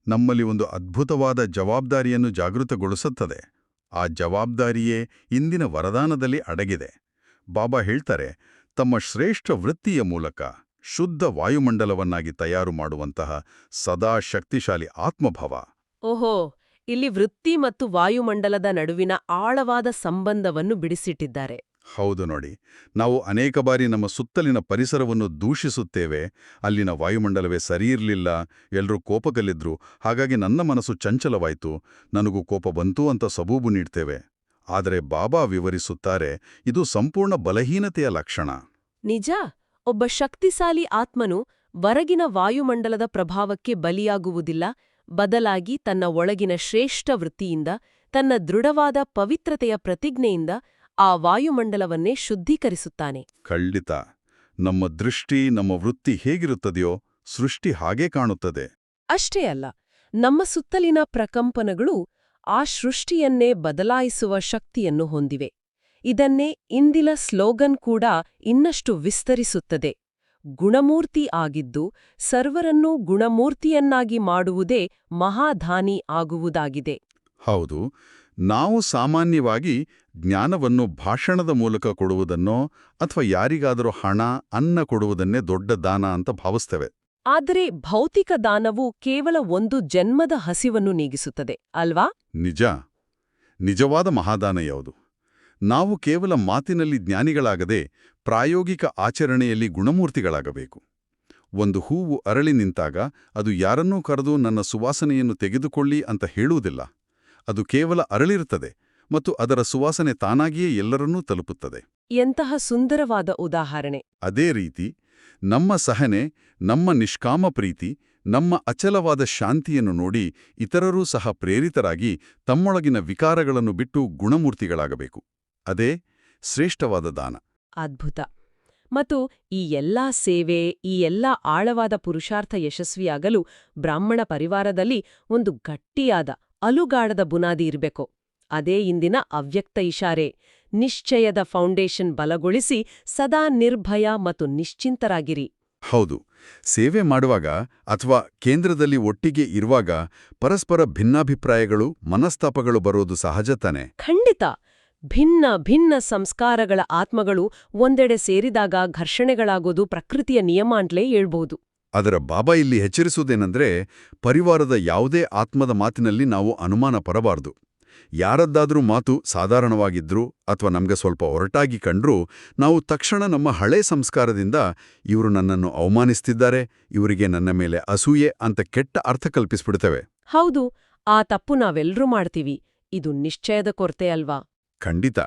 S1: ನಮ್ಮಲ್ಲಿ ಒಂದು ಅದ್ಭುತವಾದ ಜವಾಬ್ದಾರಿಯನ್ನು ಜಾಗೃತಗೊಳಿಸುತ್ತದೆ. ಆ ಜವಾಬ್ದಾರಿಯೇ ಇಂದಿನ ವರದಾನದಲ್ಲಿ ಅಡಗಿದೆ. ಬಾಬಾ ಹೇಳ್ತಾರೆ, ತಮ್ಮ ಶ್ರೇಷ್ಠ ವೃತ್ತಿಯ ಮೂಲಕ ಶುದ್ಧ ವಾಯುಮಂಡಲವನ್ನಾಗಿ ತಯಾರು ಮಾಡುವಂತಹ ಸದಾ ಶಕ್ತಿಶಾಲಿ ಆತ್ಮಭಾವ.
S2: ಓಹೋ, ಇಲ್ಲಿ ವೃತ್ತಿ ಮತ್ತು ವಾಯುಮಂಡಲದ ನಡುವಿನ ಆಳವಾದ ಸಂಬಂಧವನ್ನು ಬಿಡಿಸಿಟ್ಟಿದ್ದಾರೆ.
S1: ಹೌದು ನೋಡಿ, ನಾವು ಅನೇಕ ಬಾರಿ ನಮ್ಮ ಸುತ್ತಲಿನ ಪರಿಸರವನ್ನು ದೂಷಿಸುತ್ತೇವೆ. ಅಲ್ಲಿನ ವಾಯುಮಂಡಲವೇ ಸರಿಯಿರಲಿಲ್ಲ, ಎಲ್ಲರೂ ಕೋಪಗಲ್ಲಿದ್ರು, ಹಾಗಾಗಿ ನನ್ನ ಮನಸ್ಸು ಚಂಚಲವಾಯಿತು, ನನಗೂ ಕೋಪ ಬಂತು ಅಂತ ಸಬೂಬು ನೀಡ್ತೇವೆ. ಆದರೆ ಬಾಬಾ ವಿವರಿಸುತ್ತಾರೆ, ಇದು ಸಂಪೂರ್ಣ ಬಲಹೀನತೆಯ ಲಕ್ಷಣ.
S2: ನಿಜ, ಒಬ್ಬ ಶಕ್ತಿಶಾಲಿ ಆತ್ಮನು ಹೊರಗಿನ ವಾಯುಮಂಡಲದ ಪ್ರಭಾವಕ್ಕೆ ಬಲಿಯಾಗುವುದಿಲ್ಲ, ಬದಲಾಗಿ ತನ್ನ ಒಳಗಿನ ಶ್ರೇಷ್ಠ ವೃತ್ತಿಯಿಂದ, ತನ್ನ ದೃಢವಾದ ಪವಿತ್ರತೆಯ ಪ್ರತಿಜ್ಞೆಯಿಂದ ಆ ವಾಯುಮಂಡಲವನ್ನೇ ಶುದ್ಧೀಕರಿಸುತ್ತಾನೆ.
S1: ಖಂಡಿತ. ನಮ್ಮ ದೃಷ್ಟಿ, ನಮ್ಮ ವೃತ್ತಿ ಹೇಗಿರುತ್ತದೆಯೋ ಸೃಷ್ಟಿ ಹಾಗೇ ಕಾಣುತ್ತದೆ.
S2: ಅಷ್ಟೇ ಅಲ್ಲ, ನಮ್ಮ ಸುತ್ತಲಿನ ಪ್ರಕಂಪನಗಳು ಆ ಸೃಷ್ಟಿಯನ್ನೇ ಬದಲಾಯಿಸುವ ಶಕ್ತಿಯನ್ನು ಹೊಂದಿವೆ. ಇದನ್ನೇ ಇಂದಿನ ಸ್ಲೋಗನ್ ಕೂಡ ಇನ್ನಷ್ಟು ವಿಸ್ತರಿಸುತ್ತದೆ. ಗುಣಮೂರ್ತಿ ಆಗಿದ್ದು ಸರ್ವರನ್ನೂ ಗುಣಮೂರ್ತಿಯನ್ನಾಗಿ ಮಾಡುವುದೇ ಮಹಾದಾನಿ ಆಗುವುದಾಗಿದೆ.
S1: ಹೌದು, ನಾವು ಸಾಮಾನ್ಯವಾಗಿ ಜ್ಞಾನವನ್ನು ಭಾಷಣದ ಮೂಲಕ ಕೊಡುವುದನ್ನೋ ಅಥವಾ ಯಾರಿಗಾದರೂ ಹಣ, ಅನ್ನ ಕೊಡುವುದನ್ನೇ ದೊಡ್ಡ ದಾನ ಅಂತ ಭಾವಿಸ್ತೇವೆ.
S2: ಆದರೆ ಭೌತಿಕ ದಾನವು ಕೇವಲ ಒಂದು ಜನ್ಮದ ಹಸಿವನ್ನು ನೀಗಿಸುತ್ತದೆ, ಅಲ್ವಾ?
S1: ನಿಜ. ನಿಜವಾದ ಮಹಾದಾನ ಯಾವುದು? ನಾವು ಕೇವಲ ಮಾತಿನಲ್ಲಿ ಜ್ಞಾನಿಗಳಾಗದೆ ಪ್ರಾಯೋಗಿಕ ಆಚರಣೆಯಲ್ಲಿ ಗುಣಮೂರ್ತಿಗಳಾಗಬೇಕು. ಒಂದು ಹೂವು ಅರಳಿ ನಿಂತಾಗ ಅದು ಯಾರನ್ನೂ ಕರೆದು ನನ್ನ ಸುವಾಸನೆಯನ್ನು ತೆಗೆದುಕೊಳ್ಳಿ ಅಂತ ಹೇಳುವುದಿಲ್ಲ. ಅದು ಕೇವಲ ಅರಳಿರುತ್ತದೆ ಮತ್ತು ಅದರ ಸುವಾಸನೆ ತಾನಾಗಿಯೇ ಎಲ್ಲರನ್ನೂ ತಲುಪುತ್ತದೆ.
S2: ಎಂತಹ ಸುಂದರವಾದ ಉದಾಹರಣೆ!
S1: ಅದೇ ರೀತಿ ನಮ್ಮ ಸಹನೆ, ನಮ್ಮ ನಿಷ್ಕಾಮ ಪ್ರೀತಿ, ನಮ್ಮ ಅಚಲವಾದ ಶಾಂತಿಯನ್ನು ನೋಡಿ ಇತರರೂ ಸಹ ಪ್ರೇರಿತರಾಗಿ ತಮ್ಮೊಳಗಿನ ವಿಕಾರಗಳನ್ನು ಬಿಟ್ಟು ಗುಣಮೂರ್ತಿಗಳಾಗಬೇಕು. ಅದೇ ಶ್ರೇಷ್ಠವಾದ ದಾನ.
S2: ಅದ್ಭುತ. ಮತ್ತು ಈ ಎಲ್ಲಾ ಸೇವೆ, ಈ ಎಲ್ಲಾ ಆಳವಾದ ಪುರುಷಾರ್ಥ ಯಶಸ್ವಿಯಾಗಲು ಬ್ರಾಹ್ಮಣ ಪರಿವಾರದಲ್ಲಿ ಒಂದು ಗಟ್ಟಿಯಾದ, ಅಲುಗಾಡದ ಬುನಾದಿ ಇರಬೇಕು. ಅದೇ ಇಂದಿನ ಅವ್ಯಕ್ತ ಇಶಾರೆ. ನಿಶ್ಚಯದ ಫೌಂಡೇಶನ್ ಬಲಗೊಳಿಸಿ ಸದಾ ನಿರ್ಭಯ ಮತ್ತು ನಿಶ್ಚಿಂತರಾಗಿರಿ.
S1: ಹೌದು, ಸೇವೆ ಮಾಡುವಾಗ ಅಥವಾ ಕೇಂದ್ರದಲ್ಲಿ ಒಟ್ಟಿಗೆ ಇರುವಾಗ ಪರಸ್ಪರ ಭಿನ್ನಾಭಿಪ್ರಾಯಗಳು, ಮನಸ್ತಾಪಗಳು ಬರೋದು ಸಹಜ ತಾನೆ.
S2: ಖಂಡಿತ. ಭಿನ್ನ ಭಿನ್ನ ಸಂಸ್ಕಾರಗಳ ಆತ್ಮಗಳು ಒಂದೆಡೆ ಸೇರಿದಾಗ ಘರ್ಷಣೆಗಳಾಗೋದು ಪ್ರಕೃತಿಯ ನಿಯಮ ಅಂತ್ಲೇ ಹೇಳ್ಬೋದು.
S1: ಅದರ ಬಾಬಾ ಇಲ್ಲಿ ಎಚ್ಚರಿಸುವುದೇನೆಂದ್ರೆ, ಪರಿವಾರದ ಯಾವುದೇ ಆತ್ಮದ ಮಾತಿನಲ್ಲಿ ನಾವು ಅನುಮಾನ ಪಡಬಾರ್ದು. ಯಾರದ್ದಾದ್ರೂ ಮಾತು ಸಾಧಾರಣವಾಗಿದ್ರೂ ಅಥವಾ ನಮ್ಗೆ ಸ್ವಲ್ಪ ಒರಟಾಗಿ ಕಂಡ್ರೂ ನಾವು ತಕ್ಷಣ ನಮ್ಮ ಹಳೇ ಸಂಸ್ಕಾರದಿಂದ ಇವರು ನನ್ನನ್ನು ಅವಮಾನಿಸ್ತಿದ್ದಾರೆ, ಇವರಿಗೆ ನನ್ನ ಮೇಲೆ ಅಸೂಯೆ ಅಂತ ಕೆಟ್ಟ ಅರ್ಥ ಕಲ್ಪಿಸ್ಬಿಡ್ತೇವೆ.
S2: ಹೌದು, ಆ ತಪ್ಪು ನಾವೆಲ್ಲರೂ ಮಾಡ್ತೀವಿ. ಇದು ನಿಶ್ಚಯದ ಕೊರತೆ ಅಲ್ವಾ?
S1: ಖಂಡಿತ.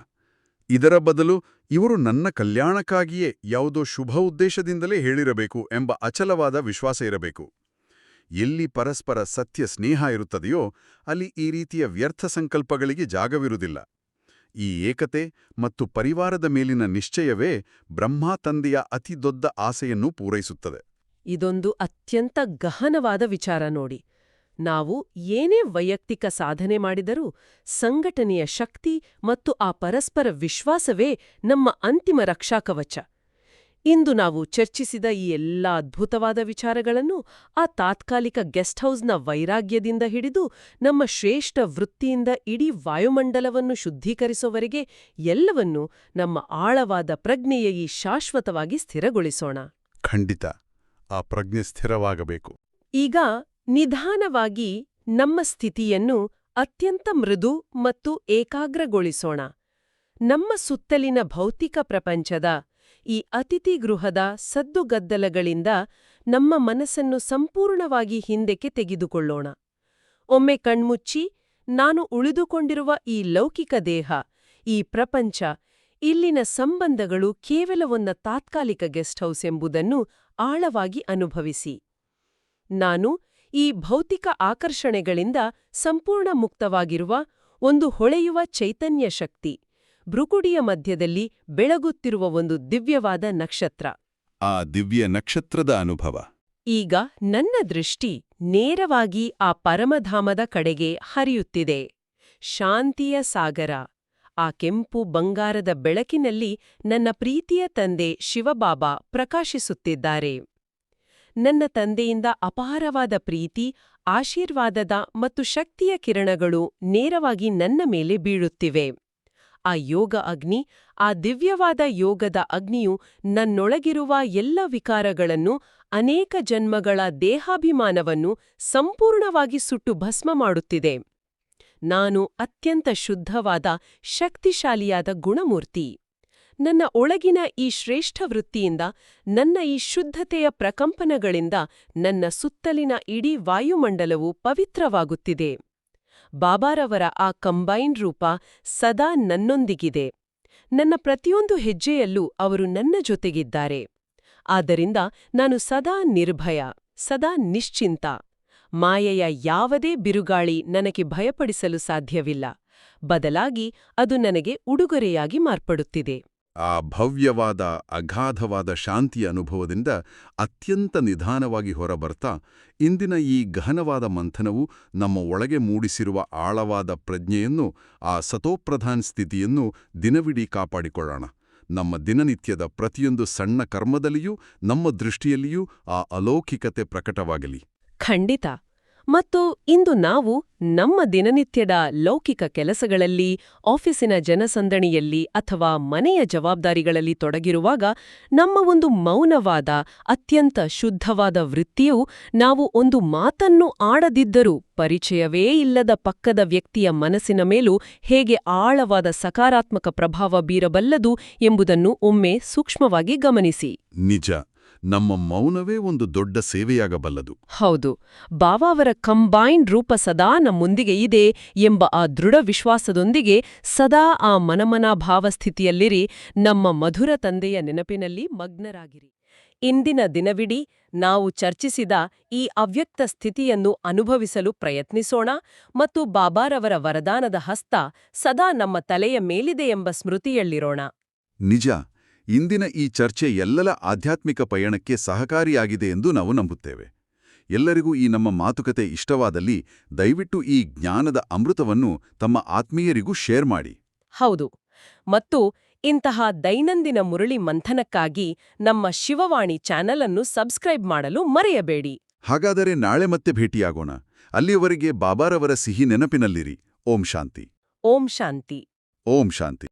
S1: ಇದರ ಬದಲು ಇವರು ನನ್ನ ಕಲ್ಯಾಣಕ್ಕಾಗಿಯೇ ಯಾವುದೋ ಶುಭ ಉದ್ದೇಶದಿಂದಲೇ ಹೇಳಿರಬೇಕು ಎಂಬ ಅಚಲವಾದ ವಿಶ್ವಾಸ ಇರಬೇಕು. ಎಲ್ಲಿ ಪರಸ್ಪರ ಸತ್ಯ ಸ್ನೇಹ ಇರುತ್ತದೆಯೋ ಅಲ್ಲಿ ಈ ರೀತಿಯ ವ್ಯರ್ಥ ಸಂಕಲ್ಪಗಳಿಗೆ ಜಾಗವಿರುವುದಿಲ್ಲ. ಈ ಏಕತೆ ಮತ್ತು ಪರಿವಾರದ ಮೇಲಿನ ನಿಶ್ಚಯವೇ ಬ್ರಹ್ಮ ತಂದೆಯ ಅತಿ ದೊಡ್ಡ ಆಸೆಯನ್ನು ಪೂರೈಸುತ್ತದೆ.
S2: ಇದೊಂದು ಅತ್ಯಂತ ಗಹನವಾದ ವಿಚಾರ ನೋಡಿ. ನಾವು ಏನೇ ವೈಯಕ್ತಿಕ ಸಾಧನೆ ಮಾಡಿದರೂ ಸಂಘಟನೆಯ ಶಕ್ತಿ ಮತ್ತು ಆ ಪರಸ್ಪರ ವಿಶ್ವಾಸವೇ ನಮ್ಮ ಅಂತಿಮ ರಕ್ಷಾಕವಚ. ಇಂದು ನಾವು ಚರ್ಚಿಸಿದ ಈ ಎಲ್ಲ ಅದ್ಭುತವಾದ ವಿಚಾರಗಳನ್ನು ಆ ತಾತ್ಕಾಲಿಕ ಗೆಸ್ಟ್ ಹೌಸ್ನ ವೈರಾಗ್ಯದಿಂದ ಹಿಡಿದು ನಮ್ಮ ಶ್ರೇಷ್ಠ ವೃತ್ತಿಯಿಂದ ಇಡೀ ವಾಯುಮಂಡಲವನ್ನು ಶುದ್ಧೀಕರಿಸುವವರೆಗೆ ಎಲ್ಲವನ್ನೂ ನಮ್ಮ ಆಳವಾದ ಪ್ರಜ್ಞೆಯಲ್ಲಿ ಶಾಶ್ವತವಾಗಿ ಸ್ಥಿರಗೊಳಿಸೋಣ.
S1: ಖಂಡಿತ ಆ ಪ್ರಜ್ಞೆ ಸ್ಥಿರವಾಗಬೇಕು.
S2: ಈಗ ನಿಧಾನವಾಗಿ ನಮ್ಮ ಸ್ಥಿತಿಯನ್ನು ಅತ್ಯಂತ ಮೃದು ಮತ್ತು ಏಕಾಗ್ರಗೊಳಿಸೋಣ. ನಮ್ಮ ಸುತ್ತಲಿನ ಭೌತಿಕ ಪ್ರಪಂಚದ ಈ ಅತಿಥಿಗೃಹದ ಸದ್ದುಗದ್ದಲಗಳಿಂದ ನಮ್ಮ ಮನಸ್ಸನ್ನು ಸಂಪೂರ್ಣವಾಗಿ ಹಿಂದಕ್ಕೆ ತೆಗೆದುಕೊಳ್ಳೋಣ. ಒಮ್ಮೆ ಕಣ್ಮುಚ್ಚಿ, ನಾನು ಉಳಿದುಕೊಂಡಿರುವ ಈ ಲೌಕಿಕ ದೇಹ, ಈ ಪ್ರಪಂಚ, ಇಲ್ಲಿನ ಸಂಬಂಧಗಳು ಕೇವಲ ಒಂದು ತಾತ್ಕಾಲಿಕ ಗೆಸ್ಟ್ ಹೌಸ್ ಎಂಬುದನ್ನು ಆಳವಾಗಿ ಅನುಭವಿಸಿ. ನಾನು ಈ ಭೌತಿಕ ಆಕರ್ಷಣೆಗಳಿಂದ ಸಂಪೂರ್ಣ ಮುಕ್ತವಾಗಿರುವ ಒಂದು ಹೊಳೆಯುವ ಚೈತನ್ಯ ಶಕ್ತಿ, ಭ್ರುಕುಡಿಯ ಮಧ್ಯದಲ್ಲಿ ಬೆಳಗುತ್ತಿರುವ ಒಂದು ದಿವ್ಯವಾದ ನಕ್ಷತ್ರ.
S1: ಆ ದಿವ್ಯ ನಕ್ಷತ್ರದ ಅನುಭವ.
S2: ಈಗ ನನ್ನ ದೃಷ್ಟಿ ನೇರವಾಗಿ ಆ ಪರಮಧಾಮದ ಕಡೆಗೆ ಹರಿಯುತ್ತಿದೆ. ಶಾಂತಿಯ ಸಾಗರ. ಆ ಕೆಂಪು ಬಂಗಾರದ ಬೆಳಕಿನಲ್ಲಿ ನನ್ನ ಪ್ರೀತಿಯ ತಂದೆ ಶಿವಬಾಬಾ ಪ್ರಕಾಶಿಸುತ್ತಿದ್ದಾರೆ. ನನ್ನ ತಂದೆಯಿಂದ ಅಪಾರವಾದ ಪ್ರೀತಿ, ಆಶೀರ್ವಾದದ ಮತ್ತು ಶಕ್ತಿಯ ಕಿರಣಗಳು ನೇರವಾಗಿ ನನ್ನ ಮೇಲೆ ಬೀಳುತ್ತಿವೆ. ಆ ಯೋಗ ಅಗ್ನಿ, ಆ ದಿವ್ಯವಾದ ಯೋಗದ ಅಗ್ನಿಯು ನನ್ನೊಳಗಿರುವ ಎಲ್ಲ ವಿಕಾರಗಳನ್ನು, ಅನೇಕ ಜನ್ಮಗಳ ದೇಹಾಭಿಮಾನವನ್ನು ಸಂಪೂರ್ಣವಾಗಿ ಸುಟ್ಟು ಭಸ್ಮ ಮಾಡುತ್ತಿದೆ. ನಾನು ಅತ್ಯಂತ ಶುದ್ಧವಾದ, ಶಕ್ತಿಶಾಲಿಯಾದ ಗುಣಮೂರ್ತಿ. ನನ್ನ ಒಳಗಿನ ಈ ಶ್ರೇಷ್ಠ ವೃತ್ತಿಯಿಂದ, ನನ್ನ ಈ ಶುದ್ಧತೆಯ ಪ್ರಕಂಪನಗಳಿಂದ ನನ್ನ ಸುತ್ತಲಿನ ಇಡೀ ವಾಯುಮಂಡಲವು ಪವಿತ್ರವಾಗುತ್ತಿದೆ. ಬಾಬಾರವರ ಆ ಕಂಬೈನ್ಡ್ ರೂಪ ಸದಾ ನನ್ನೊಂದಿಗಿದೆ. ನನ್ನ ಪ್ರತಿಯೊಂದು ಹೆಜ್ಜೆಯಲ್ಲೂ ಅವರು ನನ್ನ ಜೊತೆಗಿದ್ದಾರೆ. ಆದ್ದರಿಂದ ನಾನು ಸದಾ ನಿರ್ಭಯ, ಸದಾ ನಿಶ್ಚಿಂತ. ಮಾಯೆಯ ಯಾವುದೇ ಬಿರುಗಾಳಿ ನನಗೆ ಭಯಪಡಿಸಲು ಸಾಧ್ಯವಿಲ್ಲ. ಬದಲಾಗಿ ಅದು ನನಗೆ ಉಡುಗೊರೆಯಾಗಿ ಮಾರ್ಪಡುತ್ತಿದೆ.
S1: ಆ ಭವ್ಯವಾದ ಅಗಾಧವಾದ ಶಾಂತಿಯ ಅನುಭವದಿಂದ ಅತ್ಯಂತ ನಿಧಾನವಾಗಿ ಹೊರಬರ್ತಾ ಇಂದಿನ ಈ ಗಹನವಾದ ಮಂಥನವು ನಮ್ಮ ಒಳಗೆ ಮೂಡಿಸಿರುವ ಆಳವಾದ ಪ್ರಜ್ಞೆಯನ್ನು, ಆ ಸತೋಪ್ರಧಾನ್ ಸ್ಥಿತಿಯನ್ನು ದಿನವಿಡೀ ಕಾಪಾಡಿಕೊಳ್ಳೋಣ. ನಮ್ಮ ದಿನನಿತ್ಯದ ಪ್ರತಿಯೊಂದು ಸಣ್ಣ ಕರ್ಮದಲ್ಲಿಯೂ ನಮ್ಮ ದೃಷ್ಟಿಯಲ್ಲಿಯೂ ಆ ಅಲೌಕಿಕತೆ ಪ್ರಕಟವಾಗಲಿ.
S2: ಖಂಡಿತ. ಮತ್ತು ಇಂದು ನಾವು ನಮ್ಮ ದಿನನಿತ್ಯದ ಲೌಕಿಕ ಕೆಲಸಗಳಲ್ಲಿ, ಆಫೀಸಿನ ಜನಸಂದಣಿಯಲ್ಲಿ ಅಥವಾ ಮನೆಯ ಜವಾಬ್ದಾರಿಗಳಲ್ಲಿ ತೊಡಗಿರುವಾಗ ನಮ್ಮ ಒಂದು ಮೌನವಾದ, ಅತ್ಯಂತ ಶುದ್ಧವಾದ ವೃತ್ತಿಯು ನಾವು ಒಂದು ಮಾತನ್ನು ಆಡದಿದ್ದರೂ ಪರಿಚಯವೇ ಇಲ್ಲದ ಪಕ್ಕದ ವ್ಯಕ್ತಿಯ ಮನಸ್ಸಿನ ಮೇಲೂ ಹೇಗೆ ಆಳವಾದ ಸಕಾರಾತ್ಮಕ ಪ್ರಭಾವ ಬೀರಬಲ್ಲದು ಎಂಬುದನ್ನು ಒಮ್ಮೆ ಸೂಕ್ಷ್ಮವಾಗಿ ಗಮನಿಸಿ.
S1: ನಿಜ, ನಮ್ಮ ಮೌನವೇ ಒಂದು ದೊಡ್ಡ ಸೇವೆಯಾಗಬಲ್ಲದು.
S2: ಹೌದು, ಬಾಬಾ ಅವರ ಕಂಬೈನ್ಡ್ ರೂಪ ಸದಾ ನಮ್ಮೊಂದಿಗೆ ಇದೆ ಎಂಬ ಆ ದೃಢ ವಿಶ್ವಾಸದೊಂದಿಗೆ ಸದಾ ಆ ಮನಮನ ಭಾವಸ್ಥಿತಿಯಲ್ಲಿರಿ. ನಮ್ಮ ಮಧುರ ತಂದೆಯ ನೆನಪಿನಲ್ಲಿ ಮಗ್ನರಾಗಿರಿ. ಇಂದಿನ ದಿನವಿಡೀ ನಾವು ಚರ್ಚಿಸಿದ ಈ ಅವ್ಯಕ್ತ ಸ್ಥಿತಿಯನ್ನು ಅನುಭವಿಸಲು ಪ್ರಯತ್ನಿಸೋಣ ಮತ್ತು ಬಾಬಾರವರ ವರದಾನದ ಹಸ್ತ ಸದಾ ನಮ್ಮ ತಲೆಯ ಮೇಲಿದೆ ಎಂಬ ಸ್ಮೃತಿಯಲ್ಲಿರೋಣ.
S1: ನಿಜ, ಇಂದಿನ ಈ ಚರ್ಚೆ ಎಲ್ಲರ ಆಧ್ಯಾತ್ಮಿಕ ಪಯಣಕ್ಕೆ ಸಹಕಾರಿಯಾಗಿದೆ ಎಂದು ನಾವು ನಂಬುತ್ತೇವೆ. ಎಲ್ಲರಿಗೂ ಈ ನಮ್ಮ ಮಾತುಕತೆ ಇಷ್ಟವಾದಲ್ಲಿ ದಯವಿಟ್ಟು ಈ ಜ್ಞಾನದ ಅಮೃತವನ್ನು ತಮ್ಮ ಆತ್ಮೀಯರಿಗೂ ಶೇರ್ ಮಾಡಿ.
S2: ಹೌದು, ಮತ್ತು ಇಂತಹ ದೈನಂದಿನ ಮುರಳಿ ಮಂಥನಕ್ಕಾಗಿ ನಮ್ಮ ಶಿವವಾಣಿ ಚಾನೆಲ್ ಅನ್ನು ಸಬ್ಸ್ಕ್ರೈಬ್ ಮಾಡಲು ಮರೆಯಬೇಡಿ.
S1: ಹಾಗಾದರೆ ನಾಳೆ ಮತ್ತೆ ಭೇಟಿಯಾಗೋಣ. ಅಲ್ಲಿಯವರೆಗೆ ಬಾಬಾರವರ ಸಿಹಿ ನೆನಪಿನಲ್ಲಿರಿ. ಓಂ ಶಾಂತಿ.
S2: ಓಂ ಶಾಂತಿ.
S1: ಓಂ ಶಾಂತಿ.